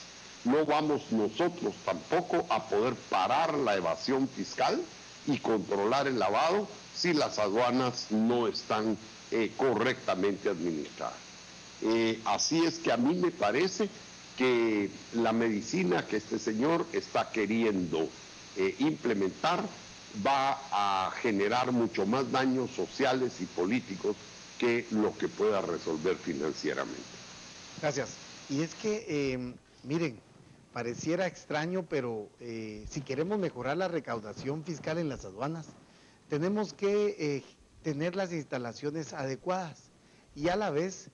No vamos nosotros tampoco a poder parar la evasión fiscal y controlar el lavado si las aduanas no están correctamente administradas. Así es que a mí me parece que la medicina que este señor está queriendo implementar va a generar mucho más daños sociales y políticos que lo que pueda resolver financieramente. Gracias. Y es que, miren, pareciera extraño, pero si queremos mejorar la recaudación fiscal en las aduanas, tenemos que tener las instalaciones adecuadas y a la vez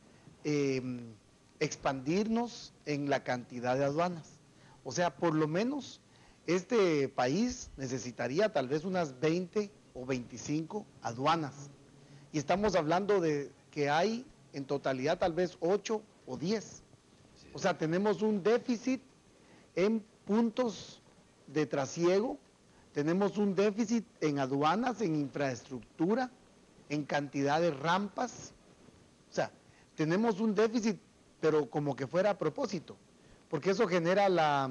expandirnos en la cantidad de aduanas. O sea, por lo menos este país necesitaría tal vez unas 20 o 25 aduanas. Y estamos hablando de que hay en totalidad tal vez 8 o 10. O sea, tenemos un déficit en puntos de trasiego, tenemos un déficit en aduanas, en infraestructura, en cantidad de rampas. O sea, tenemos un déficit, pero como que fuera a propósito, porque eso genera la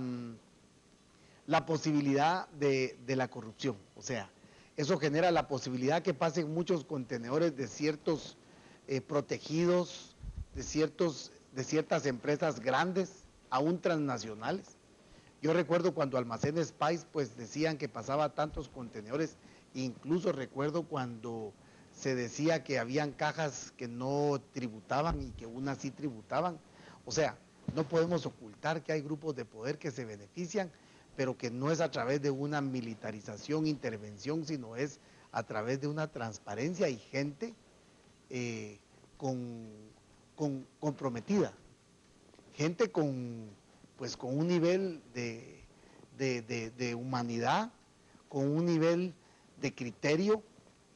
posibilidad de la corrupción. O sea, eso genera la posibilidad que pasen muchos contenedores de ciertos protegidos, de ciertas empresas grandes, aún transnacionales. Yo recuerdo cuando Almacenes Spice pues decían que pasaba tantos contenedores, incluso recuerdo cuando se decía que habían cajas que no tributaban y que unas sí tributaban. O sea, no podemos ocultar que hay grupos de poder que se benefician, pero que no es a través de una militarización, intervención, sino es a través de una transparencia y gente comprometida, gente con un nivel de humanidad, con un nivel de criterio,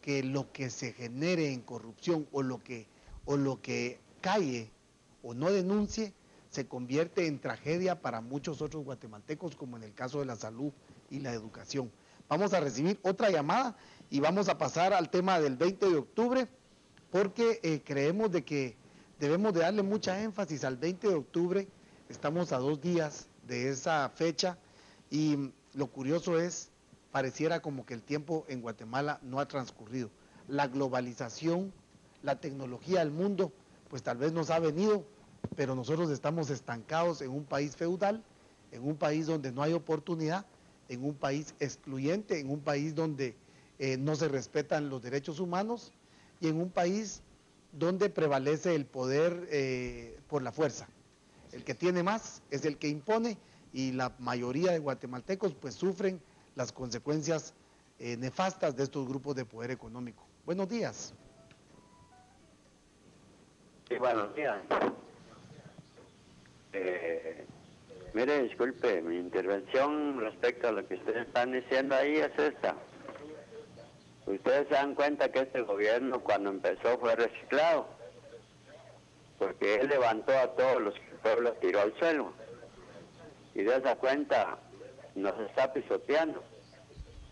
que lo que se genere en corrupción o lo que calle o no denuncie se convierte en tragedia para muchos otros guatemaltecos, como en el caso de la salud y la educación. Vamos a recibir otra llamada y vamos a pasar al tema del 20 de octubre, porque creemos de que debemos de darle mucha énfasis al 20 de octubre. Estamos a 2 días de esa fecha y lo curioso es, pareciera como que el tiempo en Guatemala no ha transcurrido. La globalización, la tecnología del mundo, pues tal vez nos ha venido, pero nosotros estamos estancados en un país feudal, en un país donde no hay oportunidad, en un país excluyente, en un país donde no se respetan los derechos humanos y en un país donde prevalece el poder por la fuerza. El que tiene más es el que impone y la mayoría de guatemaltecos pues sufren las consecuencias nefastas de estos grupos de poder económico. Buenos días. Sí, buenos días. Mire, disculpe, mi intervención respecto a lo que ustedes están diciendo ahí es esta. Ustedes se dan cuenta que este gobierno cuando empezó fue reciclado, porque él levantó a todos los que el pueblo tiró al suelo. Y de esa cuenta nos está pisoteando.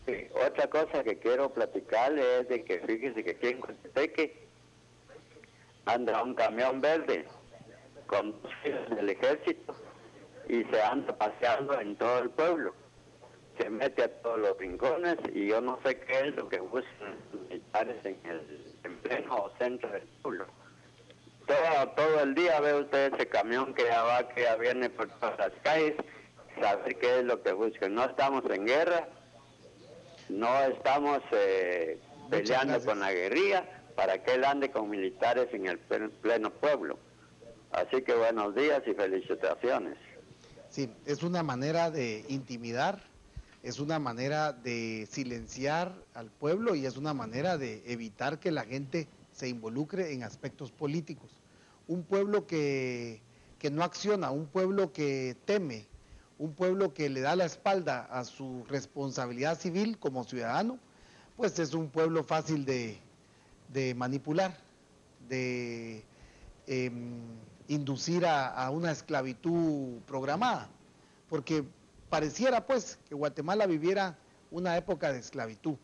Sí, otra cosa que quiero platicarle es de que fíjese que aquí en Coatepeque anda un camión verde con fusiles del ejército y se anda paseando en todo el pueblo. Se mete a todos los rincones y yo no sé qué es lo que buscan los militares en pleno centro del pueblo. Todo el día ve usted ese camión que ya va, que ya viene por todas las calles, saber qué es lo que buscan. No estamos en guerra, no estamos peleando con la guerrilla para que él ande con militares en el pleno pueblo. Así que buenos días y felicitaciones. Sí, es una manera de intimidar, es una manera de silenciar al pueblo y es una manera de evitar que la gente se involucre en aspectos políticos. Un pueblo que no acciona, un pueblo que teme, un pueblo que le da la espalda a su responsabilidad civil como ciudadano, pues es un pueblo fácil de manipular, de inducir a una esclavitud programada. porque pareciera pues que Guatemala viviera una época de esclavitud.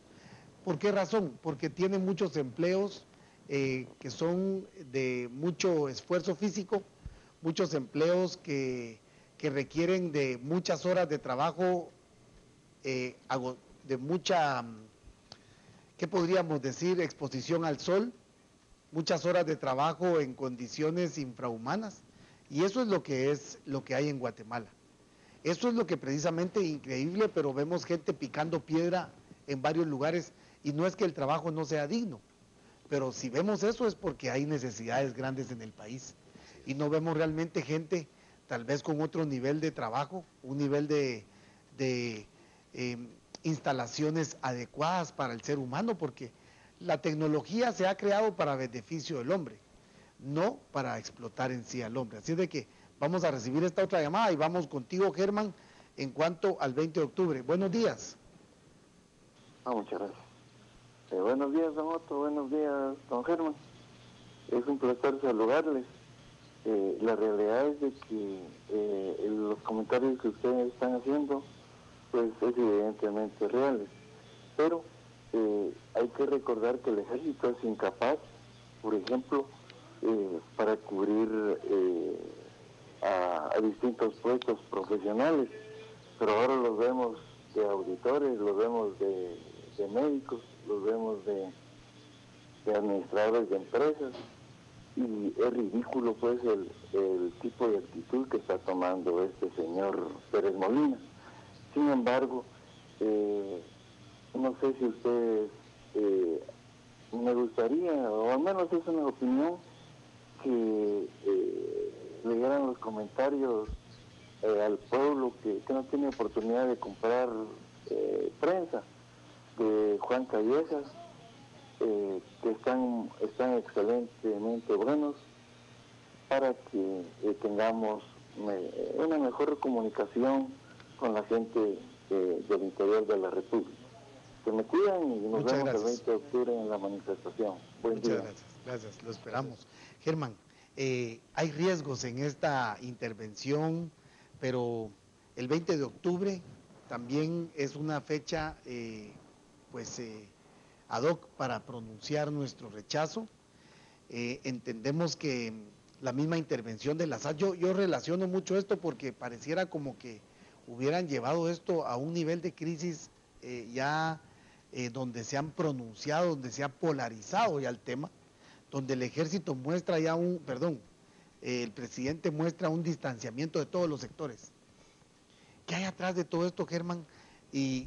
¿Por qué razón? Porque tiene muchos empleos que son de mucho esfuerzo físico, muchos empleos que requieren de muchas horas de trabajo, de mucha, ¿qué podríamos decir?, exposición al sol, muchas horas de trabajo en condiciones infrahumanas, y eso es lo que hay en Guatemala. Eso es lo que precisamente increíble, pero vemos gente picando piedra en varios lugares, y no es que el trabajo no sea digno, pero si vemos eso es porque hay necesidades grandes en el país, y no vemos realmente gente tal vez con otro nivel de trabajo, un nivel de instalaciones adecuadas para el ser humano, porque la tecnología se ha creado para beneficio del hombre, no para explotar en sí al hombre. Así de que vamos a recibir esta otra llamada y vamos contigo, Germán, en cuanto al 20 de octubre. Buenos días. Muchas gracias. Buenos días, don Otto. Buenos días, don Germán. Es un placer saludarles. La realidad es de que los comentarios que ustedes están haciendo, pues es evidentemente reales. Pero hay que recordar que el ejército es incapaz, por ejemplo, para cubrir a distintos puestos profesionales, pero ahora los vemos de auditores, los vemos de médicos, los vemos de administradores de empresas, y es ridículo pues el tipo de actitud que está tomando este señor Pérez Molina. Sin embargo, no sé si ustedes, me gustaría, o al menos es una opinión, que leyeran los comentarios al pueblo que no tiene oportunidad de comprar prensa, de Juan Callejas, que están excelentemente buenos, para que tengamos una mejor comunicación con la gente del interior de la República. Que me cuidan y nos Muchas vemos gracias. el 20 de octubre en la manifestación. Buen Muchas día. gracias, lo esperamos. Germán, hay riesgos en esta intervención, pero el 20 de octubre también es una fecha ad hoc para pronunciar nuestro rechazo. Entendemos que la misma intervención de la SAT, yo relaciono mucho esto porque pareciera como que hubieran llevado esto a un nivel de crisis donde se han pronunciado, donde se ha polarizado ya el tema, donde el ejército muestra ya el presidente muestra un distanciamiento de todos los sectores. ¿Qué hay atrás de todo esto, Germán? ¿Y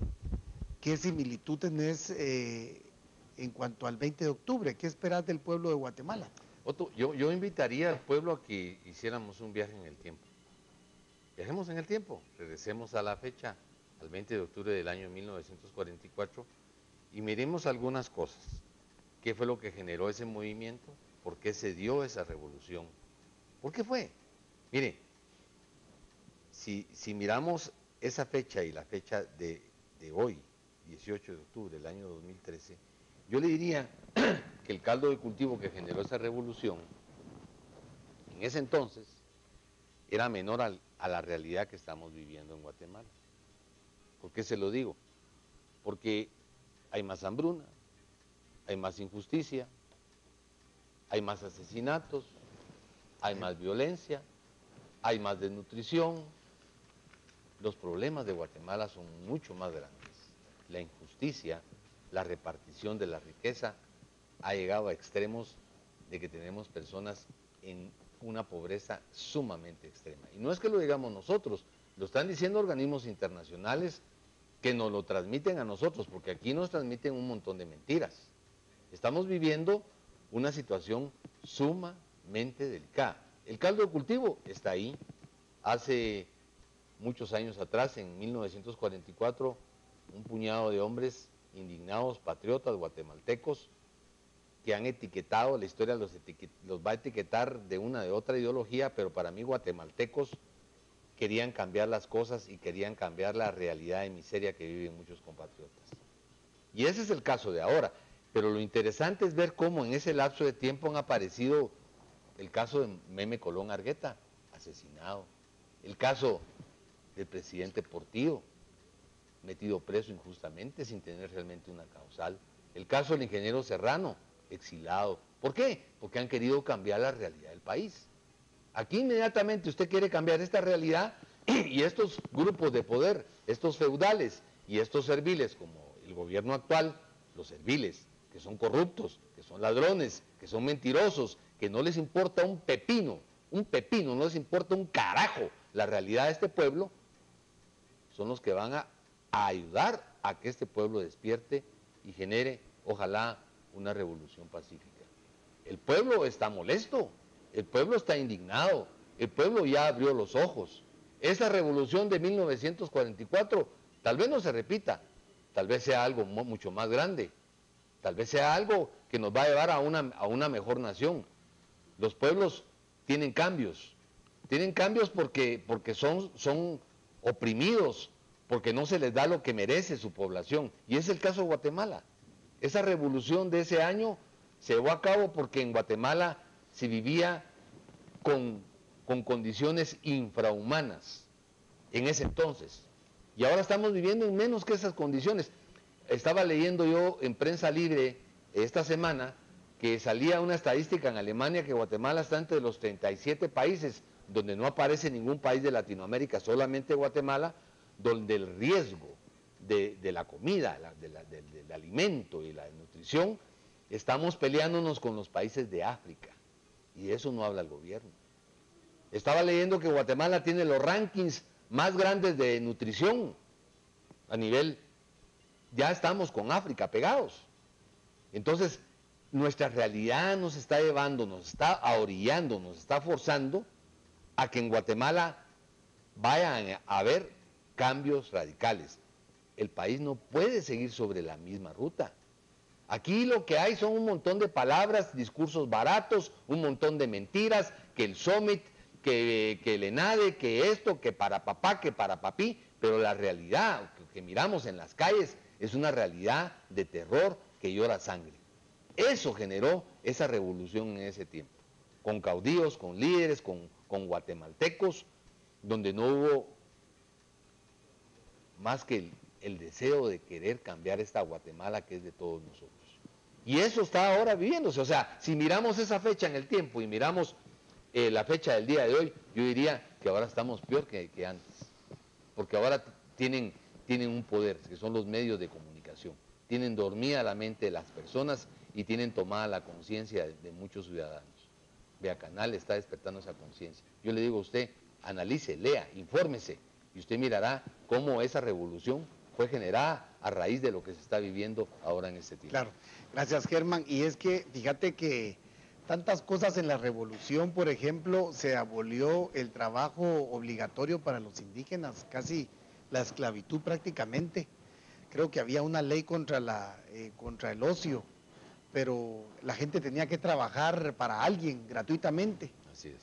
qué similitud tenés en cuanto al 20 de octubre? ¿Qué esperas del pueblo de Guatemala? Otto, yo invitaría al pueblo a que hiciéramos un viaje en el tiempo. Viajemos en el tiempo, regresemos a la fecha, al 20 de octubre del año 1944, y miremos algunas cosas. ¿Qué fue lo que generó ese movimiento? ¿Por qué se dio esa revolución? ¿Por qué fue? Mire, si miramos esa fecha y la fecha de hoy, 18 de octubre del año 2013, yo le diría que el caldo de cultivo que generó esa revolución, en ese entonces, era menor a la realidad que estamos viviendo en Guatemala. ¿Por qué se lo digo? Porque hay más hambruna, hay más injusticia, hay más asesinatos, hay más violencia, hay más desnutrición. Los problemas de Guatemala son mucho más grandes. La injusticia, la repartición de la riqueza ha llegado a extremos de que tenemos personas en una pobreza sumamente extrema. Y no es que lo digamos nosotros, lo están diciendo organismos internacionales que nos lo transmiten a nosotros, porque aquí nos transmiten un montón de mentiras. Estamos viviendo una situación sumamente delicada. El caldo de cultivo está ahí. Hace muchos años atrás, en 1944, un puñado de hombres indignados, patriotas guatemaltecos, que han etiquetado, la historia los va a etiquetar de una de otra ideología, pero para mí guatemaltecos querían cambiar las cosas y querían cambiar la realidad de miseria que viven muchos compatriotas. Y ese es el caso de ahora, pero lo interesante es ver cómo en ese lapso de tiempo han aparecido el caso de Meme Colón Argueta, asesinado, el caso el presidente Portillo, metido preso injustamente sin tener realmente una causal. El caso del ingeniero Serrano, exilado. ¿Por qué? Porque han querido cambiar la realidad del país. Aquí inmediatamente usted quiere cambiar esta realidad y estos grupos de poder, estos feudales y estos serviles como el gobierno actual, los serviles, que son corruptos, que son ladrones, que son mentirosos, que no les importa un pepino, no les importa un carajo la realidad de este pueblo, son los que van a ayudar a que este pueblo despierte y genere, ojalá, una revolución pacífica. El pueblo está molesto, el pueblo está indignado, el pueblo ya abrió los ojos. Esa revolución de 1944 tal vez no se repita, tal vez sea algo mucho más grande, tal vez sea algo que nos va a llevar a una mejor nación. Los pueblos tienen cambios porque son oprimidos, porque no se les da lo que merece su población. Y es el caso de Guatemala. Esa revolución de ese año se llevó a cabo porque en Guatemala se vivía con condiciones infrahumanas en ese entonces. Y ahora estamos viviendo en menos que esas condiciones. Estaba leyendo yo en Prensa Libre esta semana que salía una estadística en Alemania que Guatemala está entre los 37 países donde no aparece ningún país de Latinoamérica, solamente Guatemala, donde el riesgo de la comida, del alimento y la nutrición, estamos peleándonos con los países de África. Y de eso no habla el gobierno. Estaba leyendo que Guatemala tiene los rankings más grandes de nutrición a nivel, ya estamos con África pegados. Entonces, nuestra realidad nos está llevando, nos está ahorillando, nos está forzando a que en Guatemala vayan a haber cambios radicales. El país no puede seguir sobre la misma ruta. Aquí lo que hay son un montón de palabras, discursos baratos, un montón de mentiras, que el summit, que el ENADE, que esto, que para papá, que para papí, pero la realidad que miramos en las calles es una realidad de terror que llora sangre. Eso generó esa revolución en ese tiempo, con caudillos, con líderes, con guatemaltecos, donde no hubo más que el deseo de querer cambiar esta Guatemala que es de todos nosotros. Y eso está ahora viviéndose. O sea, si miramos esa fecha en el tiempo y miramos la fecha del día de hoy, yo diría que ahora estamos peor que antes. Porque ahora tienen un poder, que son los medios de comunicación. Tienen dormida la mente de las personas y tienen tomada la conciencia de muchos ciudadanos. Vea, Canal está despertando esa conciencia. Yo le digo a usted, analice, lea, infórmese, y usted mirará cómo esa revolución fue generada a raíz de lo que se está viviendo ahora en este tiempo. Claro, gracias Germán. Y es que, fíjate que tantas cosas en la revolución, por ejemplo, se abolió el trabajo obligatorio para los indígenas, casi la esclavitud prácticamente. Creo que había una ley contra el ocio, pero la gente tenía que trabajar para alguien gratuitamente. Así es.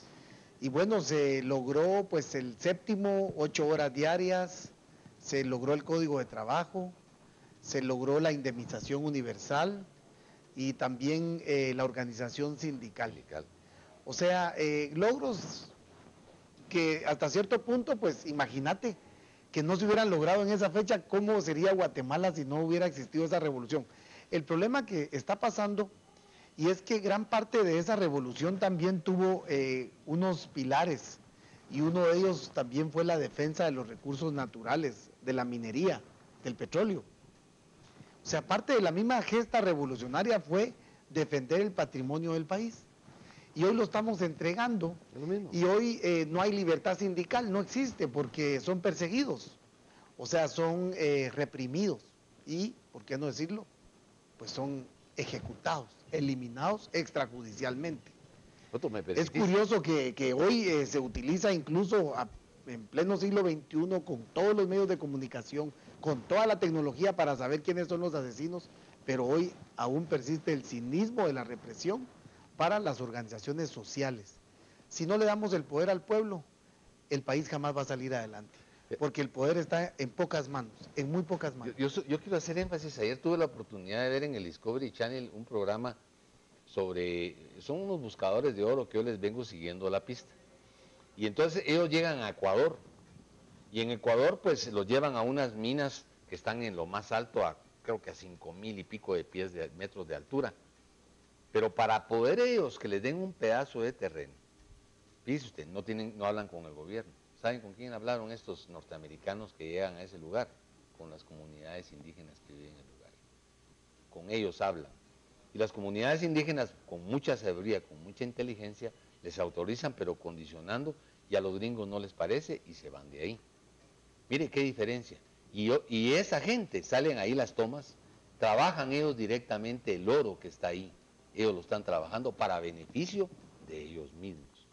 Y bueno, se logró pues el séptimo, 8 horas diarias, se logró el código de trabajo, se logró la indemnización universal y también la organización sindical. O sea, logros que hasta cierto punto, pues imagínate que no se hubieran logrado en esa fecha, ¿cómo sería Guatemala si no hubiera existido esa revolución? El problema que está pasando, y es que gran parte de esa revolución también tuvo unos pilares, y uno de ellos también fue la defensa de los recursos naturales, de la minería, del petróleo. O sea, parte de la misma gesta revolucionaria fue defender el patrimonio del país. Y hoy lo estamos entregando, y hoy no hay libertad sindical, no existe, porque son perseguidos, o sea, son reprimidos, y, ¿por qué no decirlo?, pues son ejecutados, eliminados extrajudicialmente. Es curioso que hoy se utiliza incluso en pleno siglo XXI, con todos los medios de comunicación, con toda la tecnología para saber quiénes son los asesinos, pero hoy aún persiste el cinismo de la represión para las organizaciones sociales. Si no le damos el poder al pueblo, el país jamás va a salir adelante, porque el poder está en pocas manos, en muy pocas manos. Yo quiero hacer énfasis. Ayer tuve la oportunidad de ver en el Discovery Channel un programa son unos buscadores de oro que yo les vengo siguiendo la pista. Y entonces ellos llegan a Ecuador Y en Ecuador, pues los llevan a unas minas que están en lo más alto, creo que a 5.000 y pico de metros de altura. Pero para poder ellos que les den un pedazo de terreno, fíjese usted, no hablan con el gobierno. ¿Saben con quién hablaron estos norteamericanos que llegan a ese lugar? Con las comunidades indígenas que viven en el lugar. Con ellos hablan. Y las comunidades indígenas, con mucha sabiduría, con mucha inteligencia, les autorizan, pero condicionando, y a los gringos no les parece y se van de ahí. Mire qué diferencia. Y esa gente, salen ahí las tomas, trabajan ellos directamente el oro que está ahí. Ellos lo están trabajando para beneficio de ellos mismos.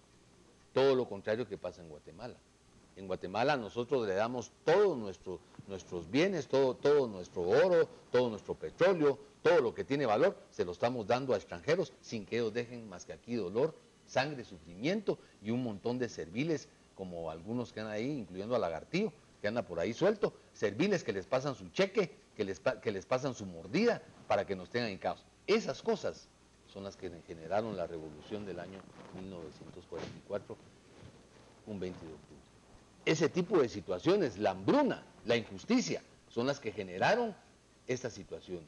Todo lo contrario que pasa en Guatemala. En Guatemala nosotros le damos todos nuestros bienes, todo nuestro oro, todo nuestro petróleo, todo lo que tiene valor, se lo estamos dando a extranjeros sin que ellos dejen más que aquí dolor, sangre, sufrimiento y un montón de serviles, como algunos que andan ahí, incluyendo a Lagartillo, que anda por ahí suelto, serviles que les pasan su cheque, que les pasan su mordida para que nos tengan en caos. Esas cosas son las que generaron la revolución del año 1944, un 20 de octubre. Ese tipo de situaciones, la hambruna, la injusticia, son las que generaron estas situaciones.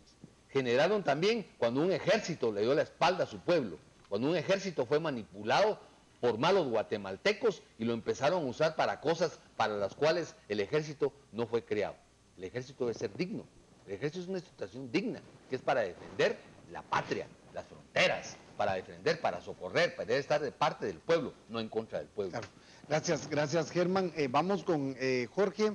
Generaron también cuando un ejército le dio la espalda a su pueblo, cuando un ejército fue manipulado por malos guatemaltecos y lo empezaron a usar para cosas para las cuales el ejército no fue creado. El ejército debe ser digno. El ejército es una institución digna, que es para defender la patria, las fronteras, para defender, para socorrer, para debe estar de parte del pueblo, no en contra del pueblo. Claro. Gracias Germán. Vamos con Jorge.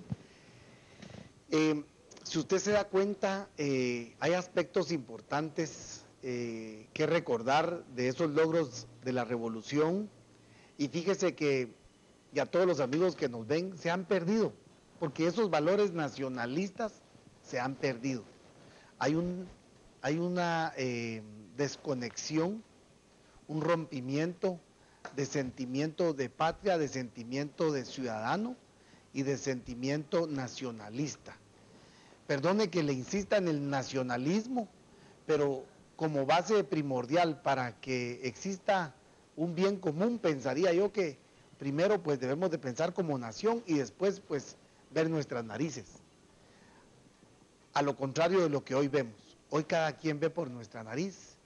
Si usted se da cuenta, hay aspectos importantes que recordar de esos logros de la revolución, y fíjese que ya todos los amigos que nos ven se han perdido, porque esos valores nacionalistas se han perdido. Hay una desconexión, un rompimiento de sentimiento de patria, de sentimiento de ciudadano y de sentimiento nacionalista. Perdone que le insista en el nacionalismo, pero como base primordial para que exista un bien común, pensaría yo que primero pues debemos de pensar como nación y después pues ver nuestras narices. A lo contrario de lo que hoy vemos. Hoy cada quien ve por nuestra nariz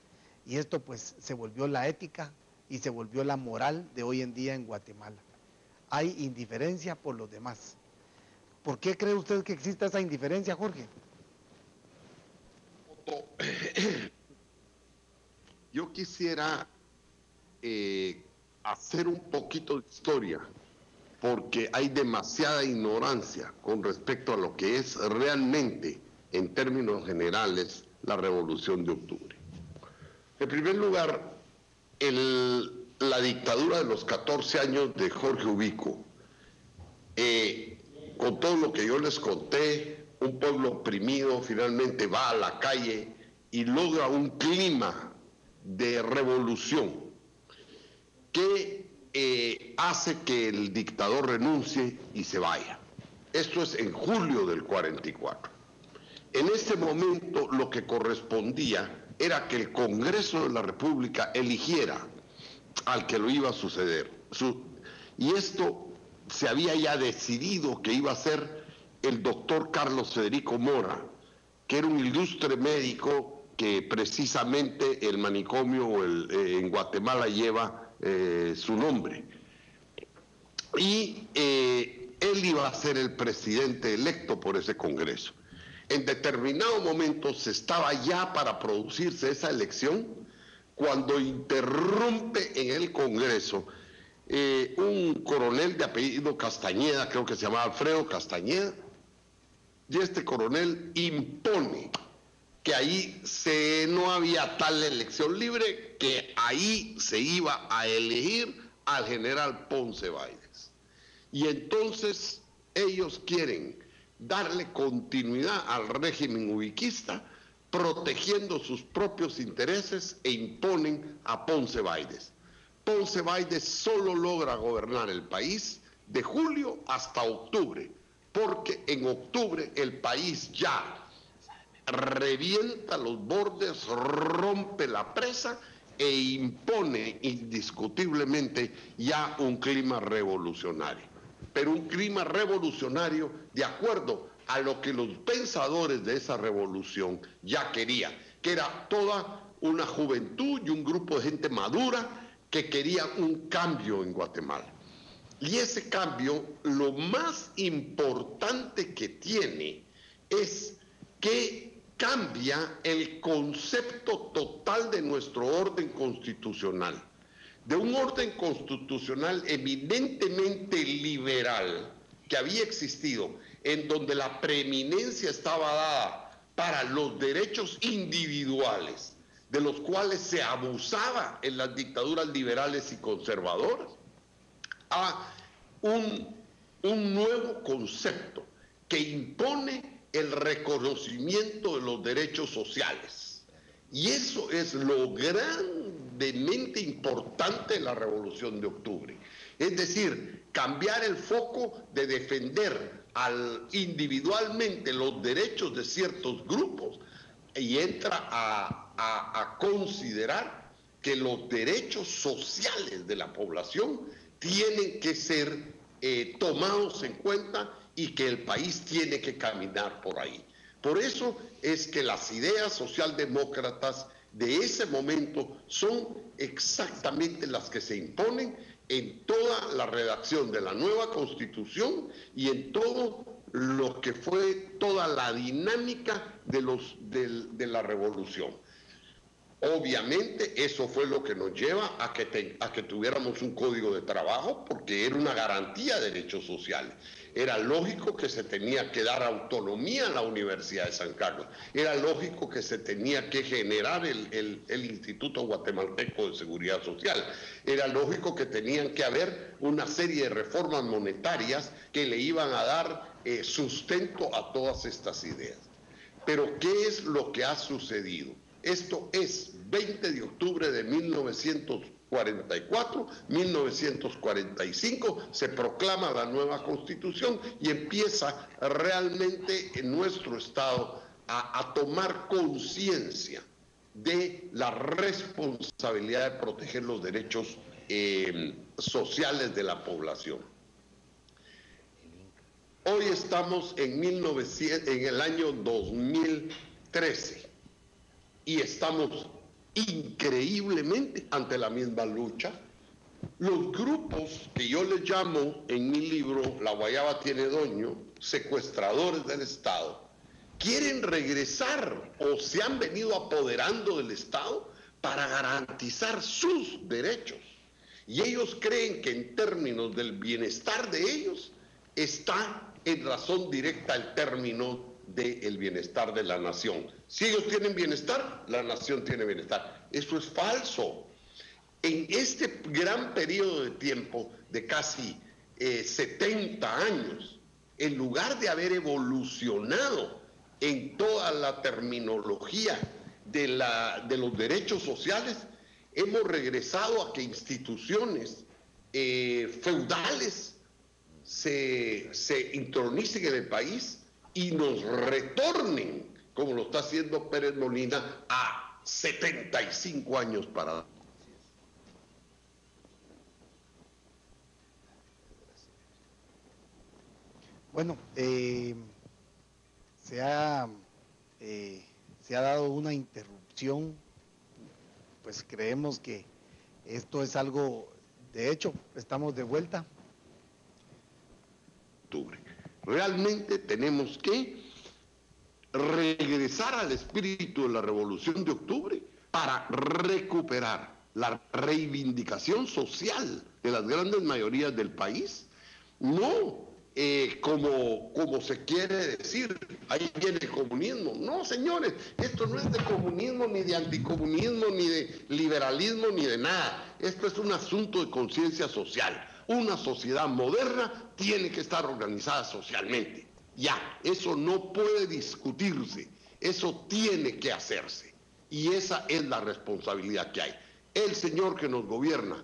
y esto pues se volvió la ética y se volvió la moral de hoy en día en Guatemala. Hay indiferencia por los demás. ¿Por qué cree usted que exista esa indiferencia, Jorge? Yo quisiera hacer un poquito de historia, porque hay demasiada ignorancia con respecto a lo que es realmente, en términos generales, la Revolución de Octubre. En primer lugar, la dictadura de los 14 años de Jorge Ubico, con todo lo que yo les conté, un pueblo oprimido finalmente va a la calle y logra un clima de revolución que hace que el dictador renuncie y se vaya. Esto es en julio del 44. En ese momento lo que correspondía era que el Congreso de la República eligiera al que lo iba a suceder. Y esto se había ya decidido que iba a ser el doctor Carlos Federico Mora, que era un ilustre médico que precisamente el manicomio en Guatemala lleva su nombre. Y él iba a ser el presidente electo por ese Congreso. En determinado momento se estaba ya para producirse esa elección cuando interrumpe en el Congreso un coronel de apellido Castañeda, creo que se llamaba Alfredo Castañeda, y este coronel impone que ahí no había tal elección libre, que ahí se iba a elegir al general Ponce Báidez. Y entonces ellos quieren darle continuidad al régimen ubiquista, protegiendo sus propios intereses, e imponen a Ponce Báidez. Ponce Báidez solo logra gobernar el país de julio hasta octubre, porque en octubre el país ya revienta los bordes, rompe la presa e impone indiscutiblemente ya un clima revolucionario. pero un clima revolucionario de acuerdo a lo que los pensadores de esa revolución ya querían, que era toda una juventud y un grupo de gente madura que quería un cambio en Guatemala. Y ese cambio, lo más importante que tiene es que cambia el concepto total de nuestro orden constitucional, de un orden constitucional eminentemente liberal que había existido, en donde la preeminencia estaba dada para los derechos individuales, de los cuales se abusaba en las dictaduras liberales y conservadoras, a un nuevo concepto que impone el reconocimiento de los derechos sociales. Y eso es lo grandemente importante de la Revolución de Octubre. Es decir, cambiar el foco de defender individualmente los derechos de ciertos grupos y entra a considerar que los derechos sociales de la población tienen que ser tomados en cuenta y que el país tiene que caminar por ahí. Por eso es que las ideas socialdemócratas de ese momento son exactamente las que se imponen en toda la redacción de la nueva Constitución y en todo lo que fue toda la dinámica de la revolución. Obviamente eso fue lo que nos lleva a que tuviéramos un código de trabajo, porque era una garantía de derechos sociales. Era lógico que se tenía que dar autonomía a la Universidad de San Carlos. Era lógico que se tenía que generar el Instituto Guatemalteco de Seguridad Social. Era lógico que tenían que haber una serie de reformas monetarias que le iban a dar sustento a todas estas ideas. Pero ¿qué es lo que ha sucedido? Esto es 20 de octubre de 1944, 1945, se proclama la nueva Constitución y empieza realmente en nuestro Estado a tomar conciencia de la responsabilidad de proteger los derechos sociales de la población. Hoy estamos en el año 2013 y estamos increíblemente ante la misma lucha. Los grupos que yo les llamo en mi libro La Guayaba tiene Doño, secuestradores del Estado, quieren regresar o se han venido apoderando del Estado para garantizar sus derechos. Y ellos creen que en términos del bienestar de ellos está en razón directa el término del bienestar de la nación. Si ellos tienen bienestar, la nación tiene bienestar. Eso es falso. En este gran periodo de tiempo de casi 70 años, en lugar de haber evolucionado en toda la terminología de los derechos sociales, hemos regresado a que instituciones feudales se intronicen en el país y nos retornen, como lo está haciendo Pérez Molina, a 75 años para... Bueno, se ha dado una interrupción, pues creemos que esto es algo, de hecho, estamos de vuelta. Realmente tenemos que regresar al espíritu de la Revolución de Octubre para recuperar la reivindicación social de las grandes mayorías del país, no como se quiere decir, ahí viene el comunismo. No, señores, esto no es de comunismo, ni de anticomunismo, ni de liberalismo, ni de nada. Esto es un asunto de conciencia social. Una sociedad moderna tiene que estar organizada socialmente. Ya, eso no puede discutirse, eso tiene que hacerse. Y esa es la responsabilidad que hay. El señor que nos gobierna,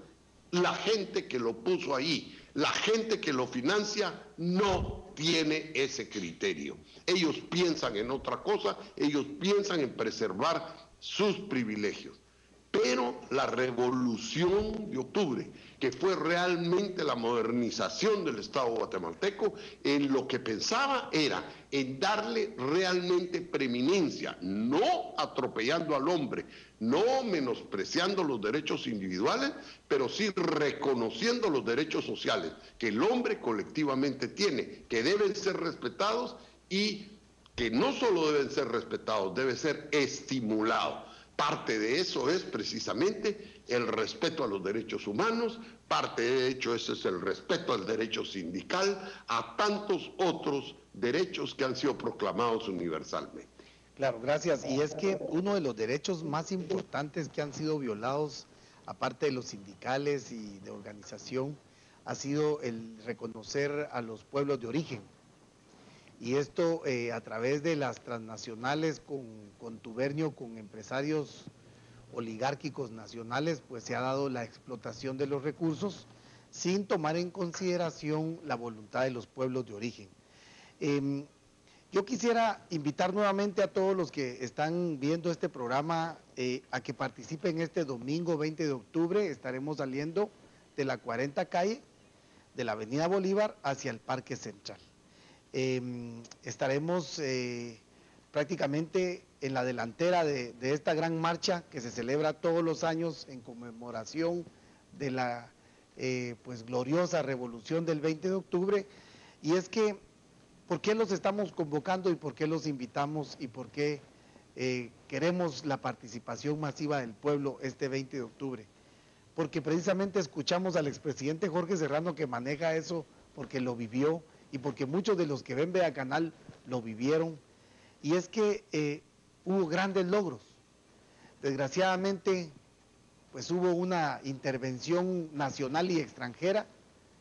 la gente que lo puso ahí, la gente que lo financia, no tiene ese criterio. Ellos piensan en otra cosa, ellos piensan en preservar sus privilegios. Pero la revolución de octubre, que fue realmente la modernización del Estado guatemalteco, en lo que pensaba era en darle realmente preeminencia, no atropellando al hombre, no menospreciando los derechos individuales, pero sí reconociendo los derechos sociales que el hombre colectivamente tiene, que deben ser respetados y que no solo deben ser respetados, debe ser estimulado. Parte de eso es precisamente el respeto a los derechos humanos, parte de hecho ese es el respeto al derecho sindical, a tantos otros derechos que han sido proclamados universalmente. Claro, gracias. Y es que uno de los derechos más importantes que han sido violados, aparte de los sindicales y de organización, ha sido el reconocer a los pueblos de origen. Y esto a través de las transnacionales con contubernio con empresarios oligárquicos nacionales, pues se ha dado la explotación de los recursos sin tomar en consideración la voluntad de los pueblos de origen. Yo quisiera invitar nuevamente a todos los que están viendo este programa a que participen este domingo 20 de octubre. Estaremos saliendo de la 40 calle de la Avenida Bolívar hacia el Parque Central. Estaremos prácticamente en la delantera de esta gran marcha que se celebra todos los años en conmemoración de la pues gloriosa revolución del 20 de octubre. Y es que, ¿por qué los estamos convocando y por qué los invitamos y por qué queremos la participación masiva del pueblo este 20 de octubre? Porque precisamente escuchamos al expresidente Jorge Serrano que maneja eso porque lo vivió y porque muchos de los que ven Vea Canal lo vivieron, y es que hubo grandes logros. Desgraciadamente, pues hubo una intervención nacional y extranjera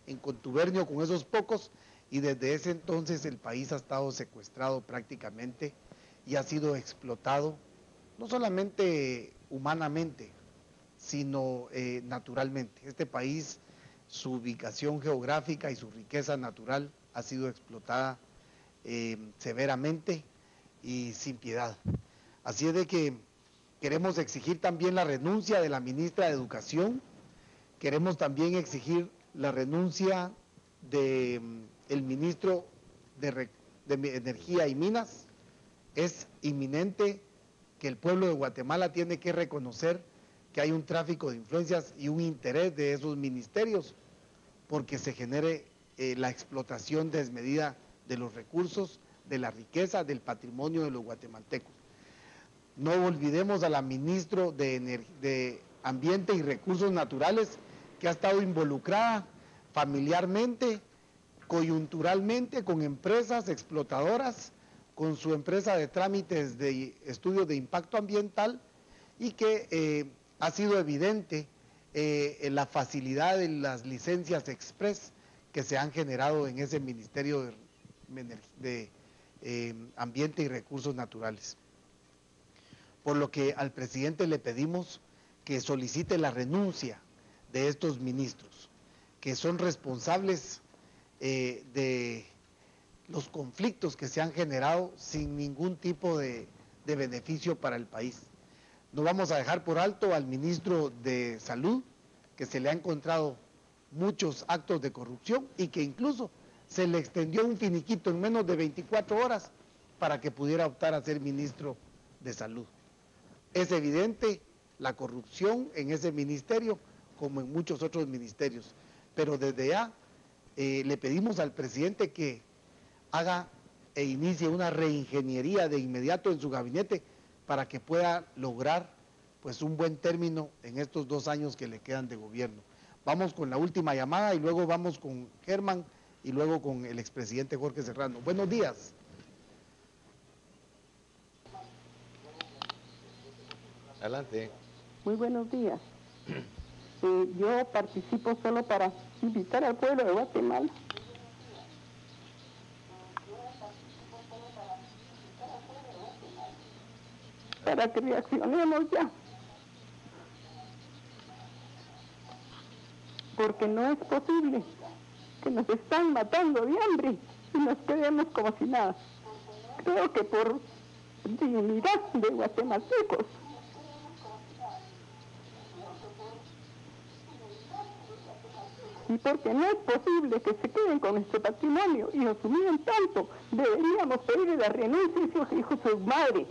en contubernio con esos pocos, y desde ese entonces el país ha estado secuestrado prácticamente y ha sido explotado, no solamente humanamente, sino naturalmente. Este país, su ubicación geográfica y su riqueza natural ha sido explotada severamente y sin piedad. Así es de que queremos exigir también la renuncia de la ministra de Educación, queremos también exigir la renuncia del ministro de Energía y Minas. Es inminente que el pueblo de Guatemala tiene que reconocer que hay un tráfico de influencias y un interés de esos ministerios porque se genere la explotación desmedida de los recursos, de la riqueza, del patrimonio de los guatemaltecos. No olvidemos a la ministra de Ambiente y Recursos Naturales, que ha estado involucrada familiarmente, coyunturalmente, con empresas explotadoras, con su empresa de trámites de estudios de impacto ambiental, y que ha sido evidente en la facilidad de las licencias express que se han generado en ese Ministerio de Ambiente y Recursos Naturales. Por lo que al presidente le pedimos que solicite la renuncia de estos ministros, que son responsables de los conflictos que se han generado sin ningún tipo de beneficio para el país. No vamos a dejar por alto al ministro de Salud, que se le ha encontrado muchos actos de corrupción y que incluso se le extendió un finiquito en menos de 24 horas para que pudiera optar a ser ministro de Salud. Es evidente la corrupción en ese ministerio como en muchos otros ministerios, pero desde ya le pedimos al presidente que haga e inicie una reingeniería de inmediato en su gabinete para que pueda lograr pues un buen término en estos 2 años que le quedan de gobierno. Vamos con la última llamada y luego vamos con Germán y luego con el expresidente Jorge Serrano. Buenos días. Adelante. Muy buenos días. Yo participo solo para invitar al pueblo de Guatemala para que reaccionemos ya, porque no es posible que nos están matando de hambre y nos quedemos como si nada. Creo que por dignidad de guatemaltecos Y porque no es posible que se queden con nuestro patrimonio y nos humillen tanto, deberíamos pedirle la renuncia a esos hijos de su madre.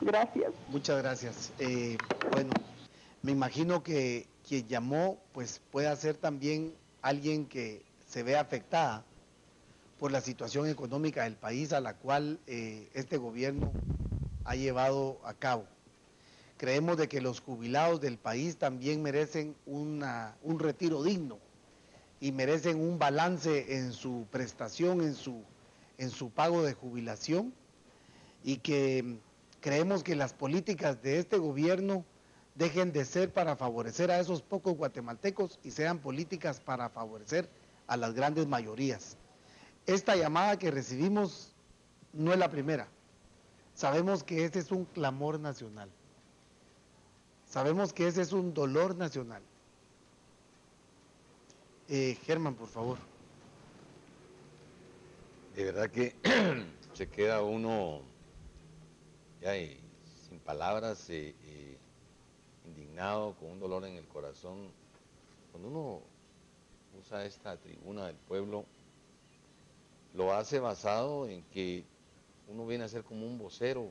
Gracias. Muchas gracias. Bueno, me imagino que quien llamó pues puede ser también alguien que se ve afectada por la situación económica del país a la cual este gobierno ha llevado a cabo. Creemos de que los jubilados del país también merecen un retiro digno y merecen un balance en su prestación, en su pago de jubilación, y que creemos que las políticas de este gobierno dejen de ser para favorecer a esos pocos guatemaltecos y sean políticas para favorecer a las grandes mayorías. Esta llamada que recibimos no es la primera. Sabemos que este es un clamor nacional. Sabemos que ese es un dolor nacional. Germán, por favor. De verdad que se queda uno ya sin palabras, indignado, con un dolor en el corazón. Cuando uno usa esta tribuna del pueblo, lo hace basado en que uno viene a ser como un vocero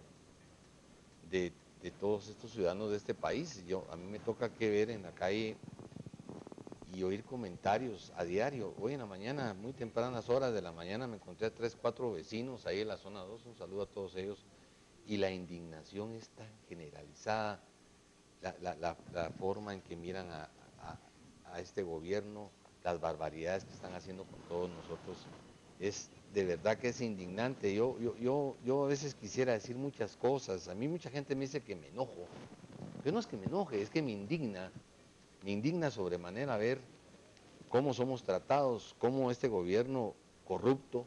de todos estos ciudadanos de este país. A mí me toca que ver en la calle y oír comentarios a diario. Hoy en la mañana, muy tempranas horas de la mañana, me encontré a 3, 4 vecinos ahí en la zona 2, un saludo a todos ellos, y la indignación es tan generalizada, la forma en que miran a este gobierno, las barbaridades que están haciendo con todos nosotros, es de verdad que es indignante. Yo a veces quisiera decir muchas cosas. A mí mucha gente me dice que me enojo, pero no es que me enoje, es que me indigna sobremanera ver cómo somos tratados, cómo este gobierno corrupto,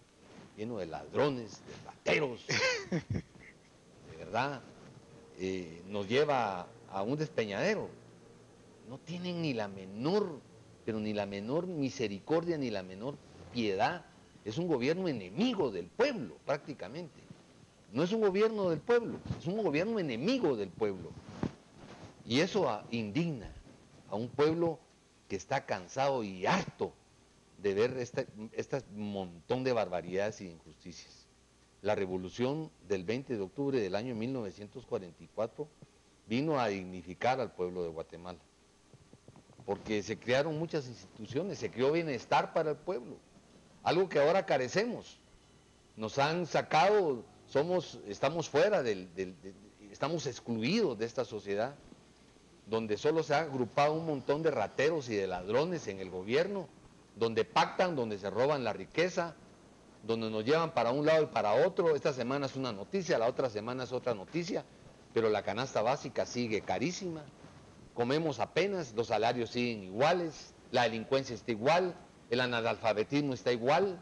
lleno de ladrones, de rateros, de verdad, nos lleva a un despeñadero. No tienen ni la menor, pero ni la menor misericordia, ni la menor piedad. Es un gobierno enemigo del pueblo, prácticamente. No es un gobierno del pueblo, es un gobierno enemigo del pueblo. Y eso indigna a un pueblo que está cansado y harto de ver este montón de barbaridades y de injusticias. La revolución del 20 de octubre del año 1944 vino a dignificar al pueblo de Guatemala, porque se crearon muchas instituciones, se creó bienestar para el pueblo, algo que ahora carecemos. Nos han sacado, estamos fuera estamos excluidos de esta sociedad, donde solo se ha agrupado un montón de rateros y de ladrones en el gobierno, donde pactan, donde se roban la riqueza, donde nos llevan para un lado y para otro. Esta semana es una noticia, la otra semana es otra noticia, pero la canasta básica sigue carísima, comemos apenas, los salarios siguen iguales, la delincuencia está igual, el analfabetismo está igual.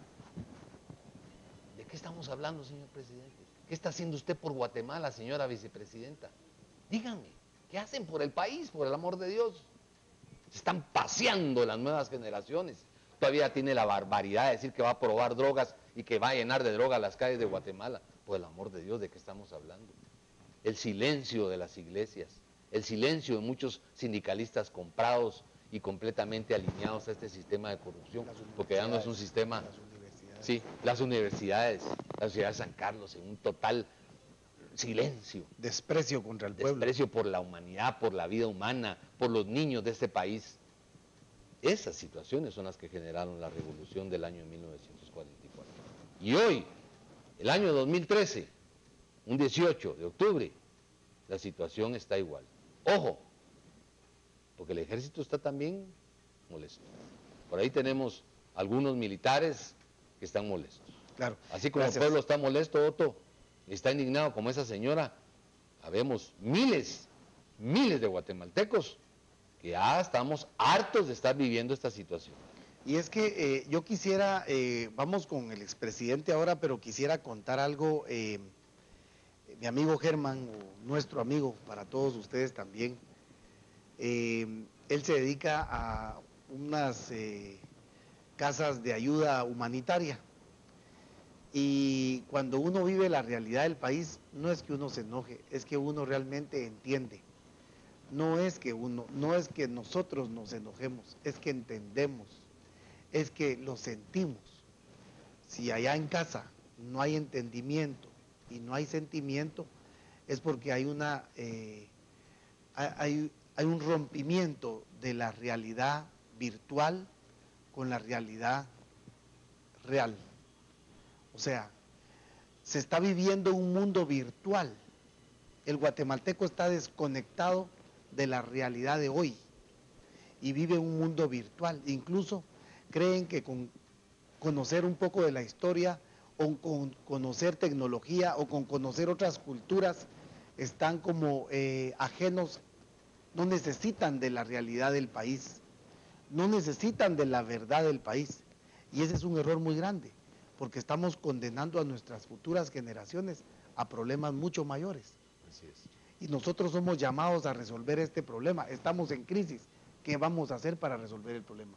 ¿De qué estamos hablando, señor presidente? ¿Qué está haciendo usted por Guatemala, señora vicepresidenta? Díganme, ¿qué hacen por el país, por el amor de Dios? Se están paseando las nuevas generaciones. Todavía tiene la barbaridad de decir que va a probar drogas y que va a llenar de drogas las calles de Guatemala. Por el amor de Dios, ¿de qué estamos hablando? El silencio de las iglesias, el silencio de muchos sindicalistas comprados y completamente alineados a este sistema de corrupción, porque ya no es un sistema... Sí, las universidades, la Universidad de San Carlos, en un total silencio. Desprecio contra el pueblo. Desprecio por la humanidad, por la vida humana, por los niños de este país. Esas situaciones son las que generaron la revolución del año 1944. Y hoy, el año 2013, un 18 de octubre, la situación está igual. Ojo, porque el ejército está también molesto. Por ahí tenemos algunos militares que están molestos. Claro. Así como Gracias. el pueblo está molesto, Otto, está indignado como esa señora, habemos miles de guatemaltecos que ya estamos hartos de estar viviendo esta situación. Y es que yo quisiera, vamos con el expresidente ahora, pero quisiera contar algo, mi amigo Germán, o nuestro amigo, para todos ustedes también. Él se dedica a unas casas de ayuda humanitaria Y cuando uno vive la realidad del país, no es que uno se enoje, es que uno realmente entiende. No es que nosotros nos enojemos, es que entendemos, es que lo sentimos. Si allá en casa no hay entendimiento y no hay sentimiento, es porque hay hay un rompimiento de la realidad virtual con la realidad real. O sea, se está viviendo un mundo virtual. El guatemalteco está desconectado de la realidad de hoy y vive un mundo virtual. Incluso creen que con conocer un poco de la historia o con conocer tecnología o con conocer otras culturas están como ajenos, no necesitan de la realidad del país, no necesitan de la verdad del país. Y ese es un error muy grande, porque estamos condenando a nuestras futuras generaciones a problemas mucho mayores. Así es. Y nosotros somos llamados a resolver este problema. Estamos en crisis. ¿Qué vamos a hacer para resolver el problema?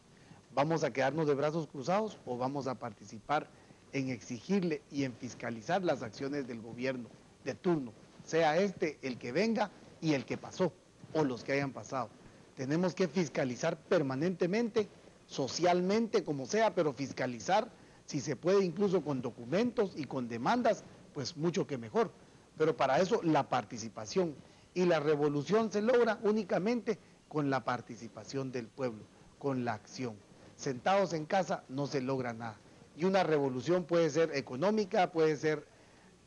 ¿Vamos a quedarnos de brazos cruzados o vamos a participar en exigirle y en fiscalizar las acciones del gobierno de turno, sea este el que venga y el que pasó o los que hayan pasado? Tenemos que fiscalizar permanentemente, socialmente, como sea, pero fiscalizar, si se puede incluso con documentos y con demandas, pues mucho que mejor. Pero para eso la participación, y la revolución se logra únicamente con la participación del pueblo, con la acción. Sentados en casa no se logra nada. Y una revolución puede ser económica, puede ser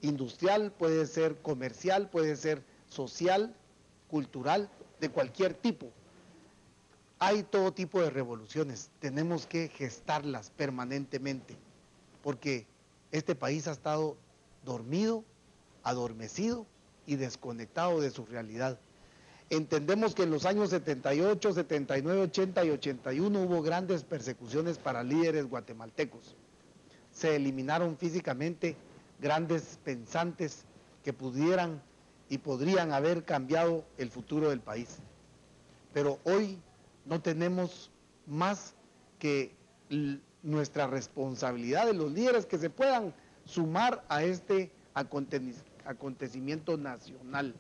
industrial, puede ser comercial, puede ser social, cultural, de cualquier tipo. Hay todo tipo de revoluciones, tenemos que gestarlas permanentemente, porque este país ha estado dormido, adormecido y desconectado de su realidad. Entendemos que en los años 78, 79, 80 y 81 hubo grandes persecuciones para líderes guatemaltecos. Se eliminaron físicamente grandes pensantes que pudieran y podrían haber cambiado el futuro del país. Pero hoy no tenemos más que nuestra responsabilidad de los líderes que se puedan sumar a este acontecimiento nacional.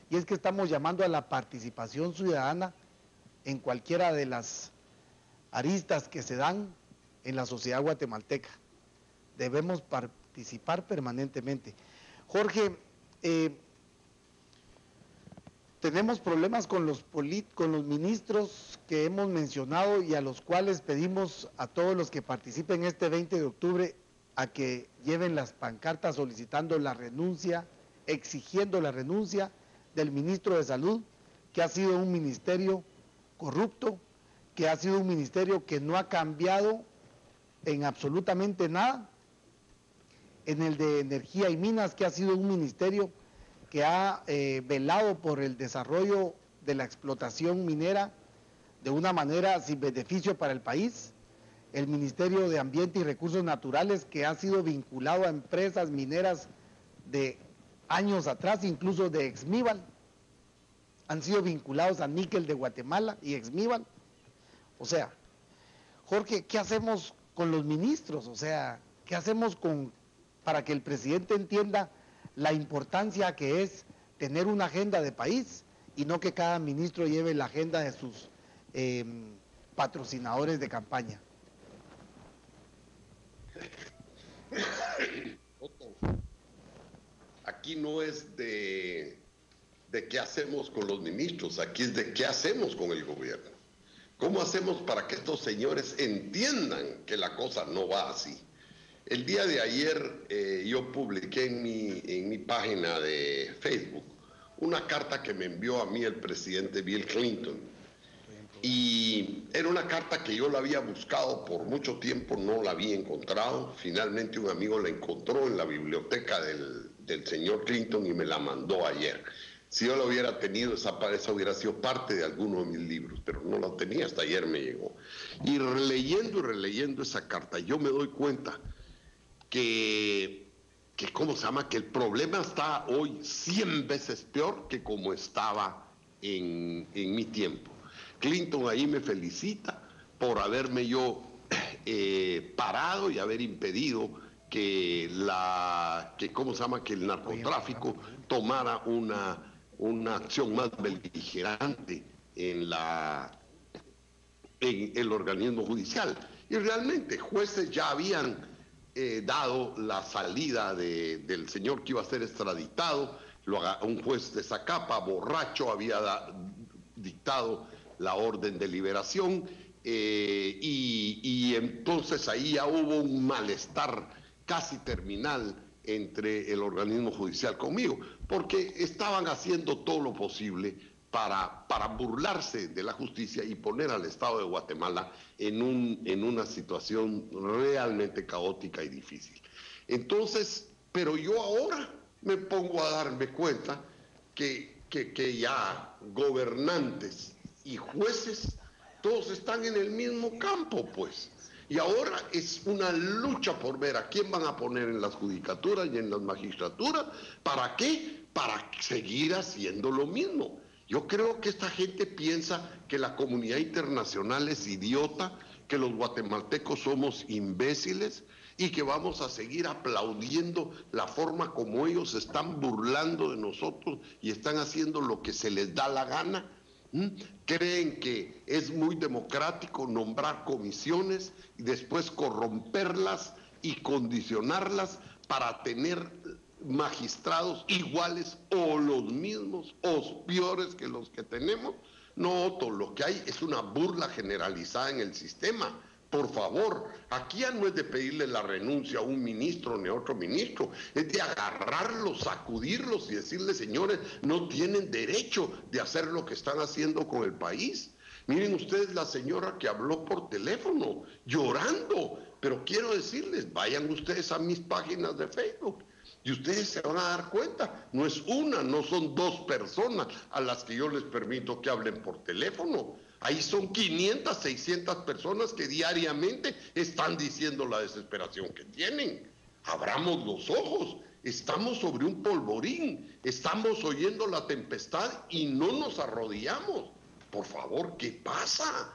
Y es que estamos llamando a la participación ciudadana en cualquiera de las aristas que se dan en la sociedad guatemalteca. Debemos participar permanentemente. Jorge, tenemos problemas con los ministros que hemos mencionado y a los cuales pedimos a todos los que participen este 20 de octubre a que lleven las pancartas solicitando la renuncia, exigiendo la renuncia del ministro de Salud, que ha sido un ministerio corrupto, que ha sido un ministerio que no ha cambiado en absolutamente nada, en el de Energía y Minas, que ha sido un ministerio que ha velado por el desarrollo de la explotación minera de una manera sin beneficio para el país, el Ministerio de Ambiente y Recursos Naturales, que ha sido vinculado a empresas mineras de años atrás, incluso de Exmival, han sido vinculados a Níquel de Guatemala y Exmival. O sea, Jorge, ¿qué hacemos con los ministros? O sea, ¿qué hacemos para que el presidente entienda la importancia que es tener una agenda de país y no que cada ministro lleve la agenda de sus patrocinadores de campaña? Aquí no es de qué hacemos con los ministros, aquí es de qué hacemos con el gobierno. ¿Cómo hacemos para que estos señores entiendan que la cosa no va así? El día de ayer yo publiqué en mi página de Facebook una carta que me envió a mí el presidente Bill Clinton. Y era una carta que yo la había buscado por mucho tiempo, no la había encontrado. Finalmente un amigo la encontró en la biblioteca del señor Clinton y me la mandó ayer. Si yo la hubiera tenido, esa hubiera sido parte de alguno de mis libros, pero no la tenía, hasta ayer me llegó. Y releyendo esa carta, yo me doy cuenta que el problema está hoy 100 veces peor que como estaba en mi tiempo. Clinton ahí me felicita por haberme yo parado y haber impedido ¿cómo se llama? Que el narcotráfico tomara una acción más beligerante en el organismo judicial. Y realmente jueces ya habían dado la salida del señor que iba a ser extraditado. Un juez de Zacapa, borracho, había dictado la orden de liberación, y entonces ahí ya hubo un malestar casi terminal entre el organismo judicial conmigo, porque estaban haciendo todo lo posible para burlarse de la justicia y poner al Estado de Guatemala en una situación realmente caótica y difícil. Entonces, pero yo ahora me pongo a darme cuenta que ya gobernantes y jueces, todos están en el mismo campo, pues. Y ahora es una lucha por ver a quién van a poner en las judicaturas y en las magistraturas. ¿Para qué? Para seguir haciendo lo mismo. Yo creo que esta gente piensa que la comunidad internacional es idiota, que los guatemaltecos somos imbéciles y que vamos a seguir aplaudiendo la forma como ellos se están burlando de nosotros y están haciendo lo que se les da la gana. Creen que es muy democrático nombrar comisiones y después corromperlas y condicionarlas para tener magistrados iguales o los mismos o peores que los que tenemos. No, todo lo que hay es una burla generalizada en el sistema. Por favor, aquí ya no es de pedirle la renuncia a un ministro ni a otro ministro, es de agarrarlos, sacudirlos y decirles, señores, no tienen derecho de hacer lo que están haciendo con el país. Miren ustedes la señora que habló por teléfono, llorando, pero quiero decirles, vayan ustedes a mis páginas de Facebook y ustedes se van a dar cuenta, no es una, no son dos personas a las que yo les permito que hablen por teléfono. Ahí son 500, 600 personas que diariamente están diciendo la desesperación que tienen. Abramos los ojos, estamos sobre un polvorín, estamos oyendo la tempestad y no nos arrodillamos. Por favor, ¿qué pasa?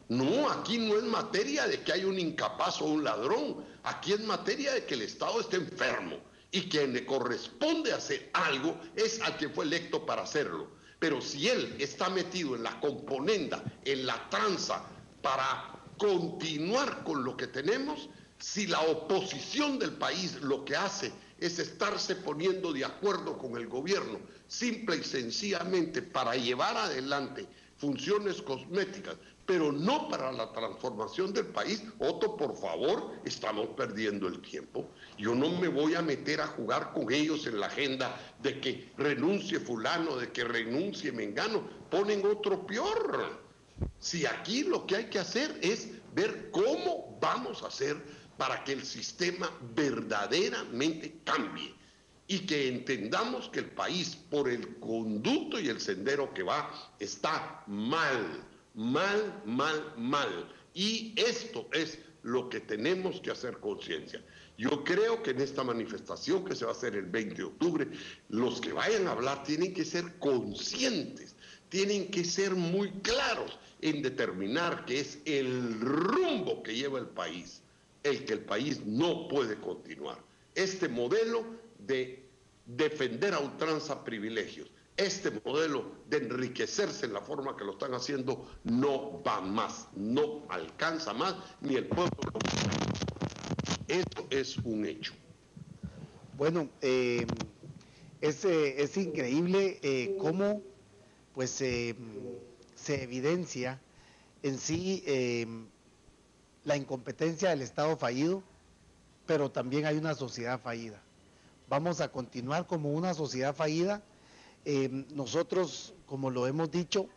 No, aquí no es materia de que hay un incapaz o un ladrón, aquí es materia de que el Estado está enfermo y quien le corresponde hacer algo es al que fue electo para hacerlo. Pero si él está metido en la componenda, en la tranza, para continuar con lo que tenemos, si la oposición del país lo que hace es estarse poniendo de acuerdo con el gobierno, simple y sencillamente para llevar adelante funciones cosméticas, pero no para la transformación del país, Otto, por favor, estamos perdiendo el tiempo. Yo no me voy a meter a jugar con ellos en la agenda de que renuncie fulano, de que renuncie mengano, ponen otro peor. Si aquí lo que hay que hacer es ver cómo vamos a hacer para que el sistema verdaderamente cambie y que entendamos que el país, por el conducto y el sendero que va, está mal. Y esto es lo que tenemos que hacer conciencia. Yo creo que en esta manifestación que se va a hacer el 20 de octubre, los que vayan a hablar tienen que ser conscientes, tienen que ser muy claros en determinar que es el rumbo que lleva el país, el que el país no puede continuar. Este modelo de defender a ultranza privilegios, este modelo de enriquecerse en la forma que lo están haciendo no va más, no alcanza más, ni el pueblo lo quiere. Esto es un hecho. Bueno, es increíble cómo pues se evidencia en sí la incompetencia del Estado fallido, pero también hay una sociedad fallida. Vamos a continuar como una sociedad fallida. Nosotros, como lo hemos dicho,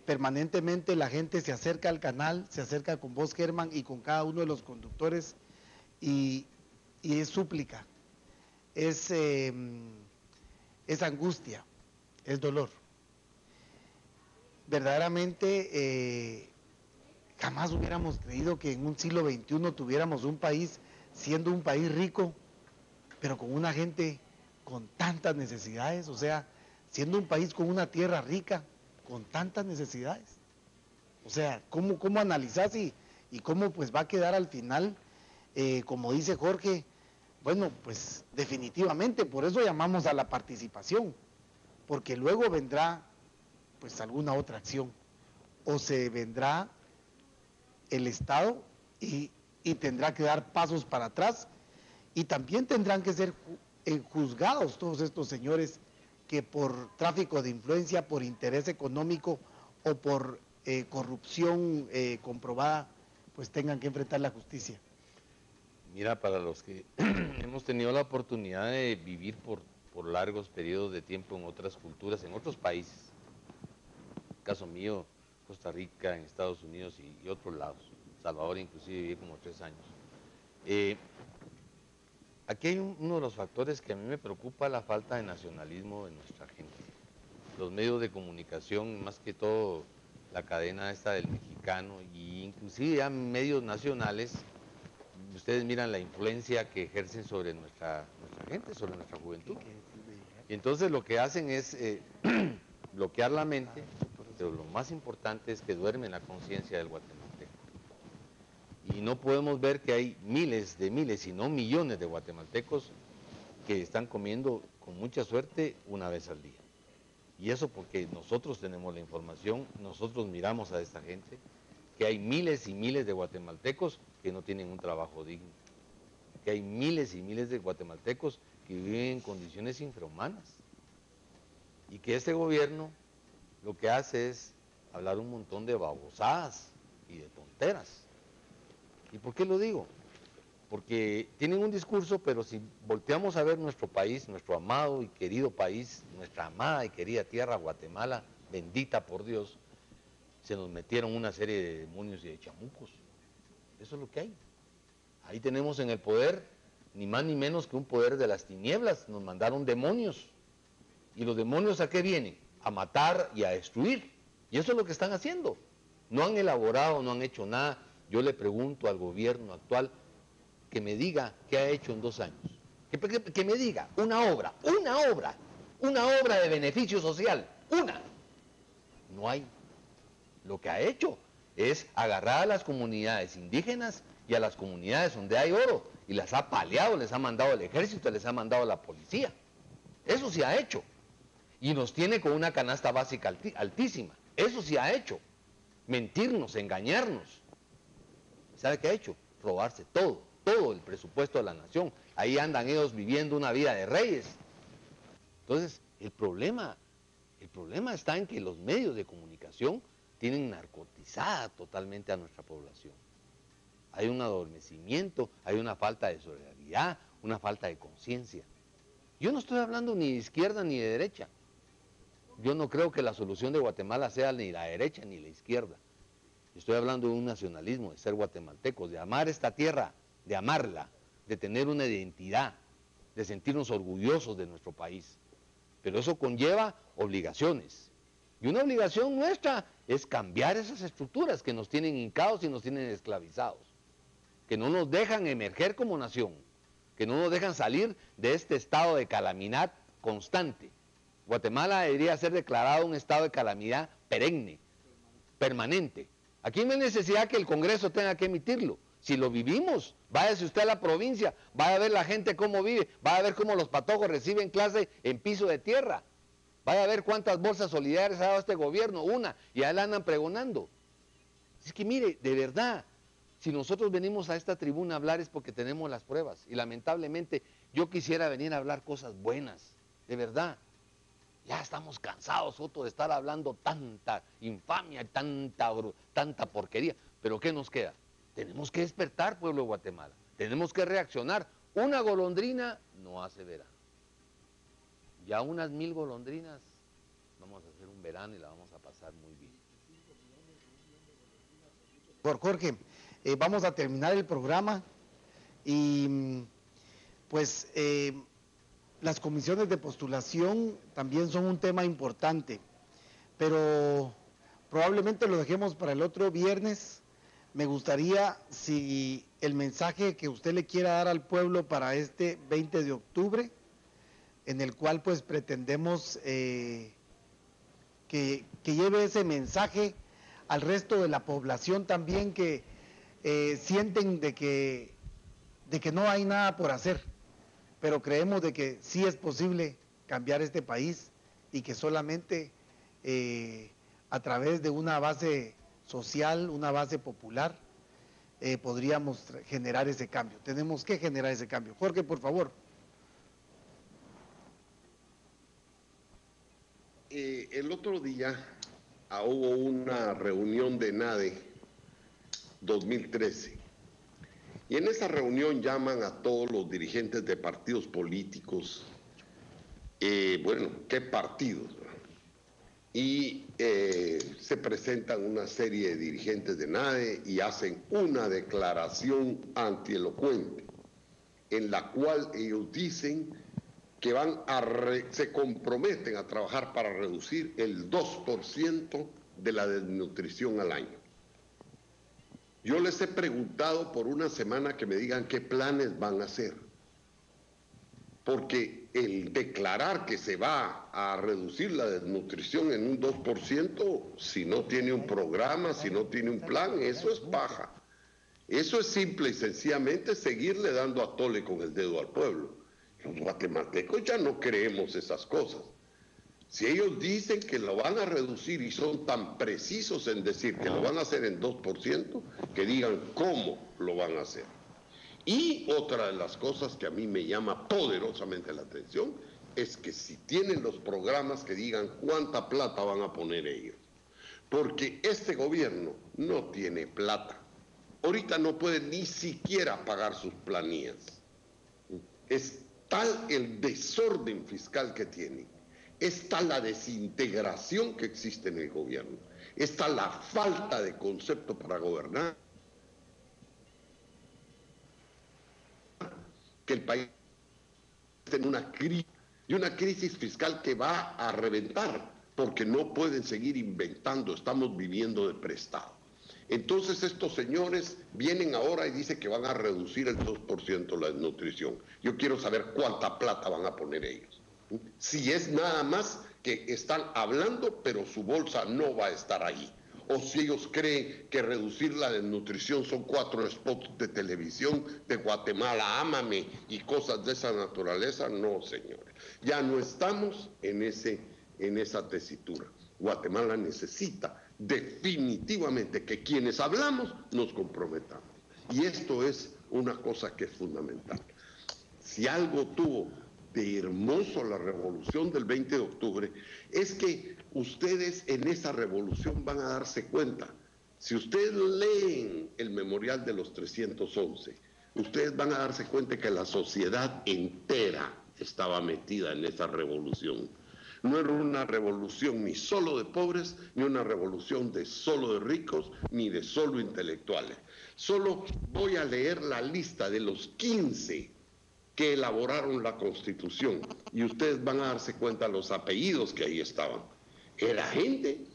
permanentemente la gente se acerca al canal, se acerca con vos, Germán, y con cada uno de los conductores, y es súplica, es angustia, es dolor. Verdaderamente jamás hubiéramos creído que en un siglo XXI tuviéramos un país, siendo un país rico, pero con una gente con tantas necesidades, o sea, siendo un país con una tierra rica, con tantas necesidades. O sea, ¿cómo analizás y cómo pues va a quedar al final como dice Jorge, bueno, pues definitivamente, por eso llamamos a la participación, porque luego vendrá pues alguna otra acción, o se vendrá el Estado y tendrá que dar pasos para atrás, y también tendrán que ser juzgados todos estos señores que por tráfico de influencia, por interés económico o por corrupción comprobada, pues tengan que enfrentar la justicia. Mira, para los que hemos tenido la oportunidad de vivir por largos periodos de tiempo en otras culturas, en otros países, en el caso mío, Costa Rica, en Estados Unidos y otros lados, Salvador inclusive viví como 3 años. Aquí hay uno de los factores que a mí me preocupa, la falta de nacionalismo de nuestra gente. Los medios de comunicación, más que todo la cadena esta del Mexicano, y inclusive ya medios nacionales, ustedes miran la influencia que ejercen sobre nuestra gente, sobre nuestra juventud. Y entonces lo que hacen es bloquear la mente, pero lo más importante es que duermen la conciencia del guatemalteco. Y no podemos ver que hay miles, si no millones de guatemaltecos que están comiendo con mucha suerte una vez al día. Y eso porque nosotros tenemos la información, nosotros miramos a esta gente, que hay miles y miles de guatemaltecos que no tienen un trabajo digno, que hay miles y miles de guatemaltecos que viven en condiciones infrahumanas, y que este gobierno lo que hace es hablar un montón de babosadas y de tonteras. ¿Y por qué lo digo? Porque tienen un discurso, pero si volteamos a ver nuestro país, nuestro amado y querido país, nuestra amada y querida tierra, Guatemala, bendita por Dios, se nos metieron una serie de demonios y de chamucos. Eso es lo que hay. Ahí tenemos en el poder, ni más ni menos que un poder de las tinieblas. Nos mandaron demonios. ¿Y los demonios a qué vienen? A matar y a destruir. Y eso es lo que están haciendo. No han elaborado, no han hecho nada. Yo le pregunto al gobierno actual que me diga qué ha hecho en 2 años. Que me diga una obra de beneficio social, una. No hay. Lo que ha hecho es agarrar a las comunidades indígenas y a las comunidades donde hay oro y las ha paleado, les ha mandado el ejército, les ha mandado la policía. Eso sí ha hecho. Y nos tiene con una canasta básica altísima. Eso sí ha hecho. Mentirnos, engañarnos. ¿Sabe qué ha hecho? Robarse todo el presupuesto de la nación. Ahí andan ellos viviendo una vida de reyes. Entonces, el problema está en que los medios de comunicación tienen narcotizada totalmente a nuestra población. Hay un adormecimiento, hay una falta de solidaridad, una falta de conciencia. Yo no estoy hablando ni de izquierda ni de derecha. Yo no creo que la solución de Guatemala sea ni la derecha ni la izquierda. Estoy hablando de un nacionalismo, de ser guatemaltecos, de amar esta tierra, de amarla, de tener una identidad, de sentirnos orgullosos de nuestro país. Pero eso conlleva obligaciones. Y una obligación nuestra es cambiar esas estructuras que nos tienen hincados y nos tienen esclavizados, que no nos dejan emerger como nación, que no nos dejan salir de este estado de calamidad constante. Guatemala debería ser declarado un estado de calamidad perenne, permanente. Aquí no hay necesidad que el Congreso tenga que emitirlo. Si lo vivimos, váyase usted a la provincia, vaya a ver la gente cómo vive, vaya a ver cómo los patojos reciben clase en piso de tierra. Vaya a ver cuántas bolsas solidarias ha dado este gobierno, una, y ya la andan pregonando. Es que mire, de verdad, si nosotros venimos a esta tribuna a hablar es porque tenemos las pruebas. Y lamentablemente yo quisiera venir a hablar cosas buenas, de verdad. Ya estamos cansados, Soto, de estar hablando tanta infamia, tanta porquería. Pero ¿qué nos queda? Tenemos que despertar, pueblo de Guatemala. Tenemos que reaccionar. Una golondrina no hace verano. Ya unas 1000 golondrinas vamos a hacer un verano y la vamos a pasar muy bien. Por Jorge, vamos a terminar el programa y pues las comisiones de postulación también son un tema importante, pero probablemente lo dejemos para el otro viernes. Me gustaría, si el mensaje que usted le quiera dar al pueblo para este 20 de octubre, en el cual pues pretendemos que lleve ese mensaje al resto de la población también, que sienten de que de que no hay nada por hacer, pero creemos de que sí es posible cambiar este país y que solamente a través de una base social, una base popular, podríamos generar ese cambio. Tenemos que generar ese cambio. Jorge, por favor. El otro día hubo una reunión de NADE 2013 y en esa reunión llaman a todos los dirigentes de partidos políticos, bueno, ¿qué partidos? Y se presentan una serie de dirigentes de NADE y hacen una declaración antielocuente en la cual ellos dicen que se comprometen a trabajar para reducir el 2% de la desnutrición al año. Yo les he preguntado por una semana que me digan qué planes van a hacer, porque el declarar que se va a reducir la desnutrición en un 2%, si no tiene un programa, si no tiene un plan, eso es paja. Eso es simple y sencillamente seguirle dando a tole con el dedo al pueblo. Los guatemaltecos ya no creemos esas cosas. Si ellos dicen que lo van a reducir y son tan precisos en decir que lo van a hacer en 2%, que digan cómo lo van a hacer. Y otra de las cosas que a mí me llama poderosamente la atención es que si tienen los programas, que digan cuánta plata van a poner ellos. Porque este gobierno no tiene plata. Ahorita no puede ni siquiera pagar sus planillas. Es tal el desorden fiscal que tienen, es tal la desintegración que existe en el gobierno, es tal la falta de concepto para gobernar, que el país está en una crisis, y una crisis fiscal que va a reventar, porque no pueden seguir inventando, estamos viviendo de prestado. Entonces estos señores vienen ahora y dicen que van a reducir el 2% la desnutrición. Yo quiero saber cuánta plata van a poner ellos. Si es nada más que están hablando, pero su bolsa no va a estar ahí. O si ellos creen que reducir la desnutrición son 4 spots de televisión de Guatemala, ámame y cosas de esa naturaleza. No, señores. Ya no estamos en esa tesitura. Guatemala necesita definitivamente que quienes hablamos nos comprometamos. Y esto es una cosa que es fundamental. Si algo tuvo de hermoso la revolución del 20 de octubre, es que ustedes en esa revolución van a darse cuenta. Si ustedes leen el memorial de los 311, ustedes van a darse cuenta que la sociedad entera estaba metida en esa revolución. No era una revolución ni solo de pobres, ni una revolución de solo de ricos, ni de solo intelectuales. Solo voy a leer la lista de los 15 que elaboraron la Constitución y ustedes van a darse cuenta de los apellidos que ahí estaban. Era gente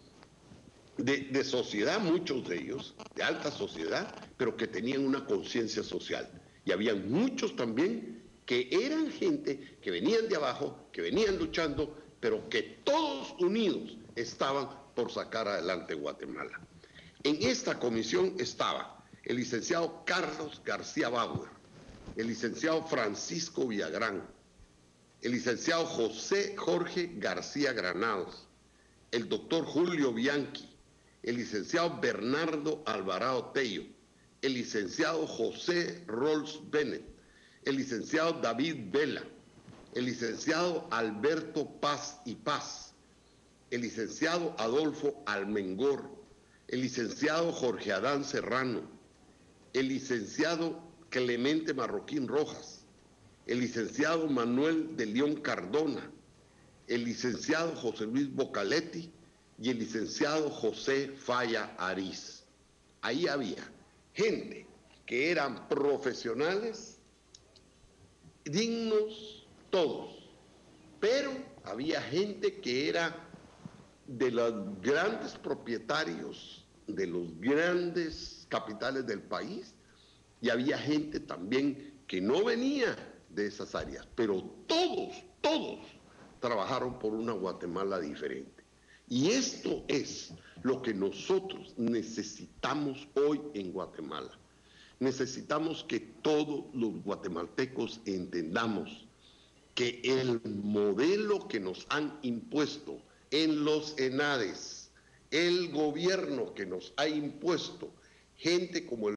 de sociedad, muchos de ellos, de alta sociedad, pero que tenían una conciencia social. Y había muchos también que eran gente que venían de abajo, que venían luchando, pero que todos unidos estaban por sacar adelante Guatemala. En esta comisión estaba el licenciado Carlos García Bauer, el licenciado Francisco Villagrán, el licenciado José Jorge García Granados, el doctor Julio Bianchi, el licenciado Bernardo Alvarado Tello, el licenciado José Rolls Bennett, el licenciado David Vela, el licenciado Alberto Paz y Paz, el licenciado Adolfo Almengor, el licenciado Jorge Adán Serrano, el licenciado Clemente Marroquín Rojas, el licenciado Manuel de León Cardona, el licenciado José Luis Bocaletti y el licenciado José Falla Ariz. Ahí había gente que eran profesionales, dignos todos, pero había gente que era de los grandes propietarios de los grandes capitales del país y había gente también que no venía de esas áreas, pero todos trabajaron por una Guatemala diferente. Y esto es lo que nosotros necesitamos hoy en Guatemala. necesitamos que todos los guatemaltecos entendamos que el modelo que nos han impuesto en los ENADES, el gobierno que nos ha impuesto, gente como el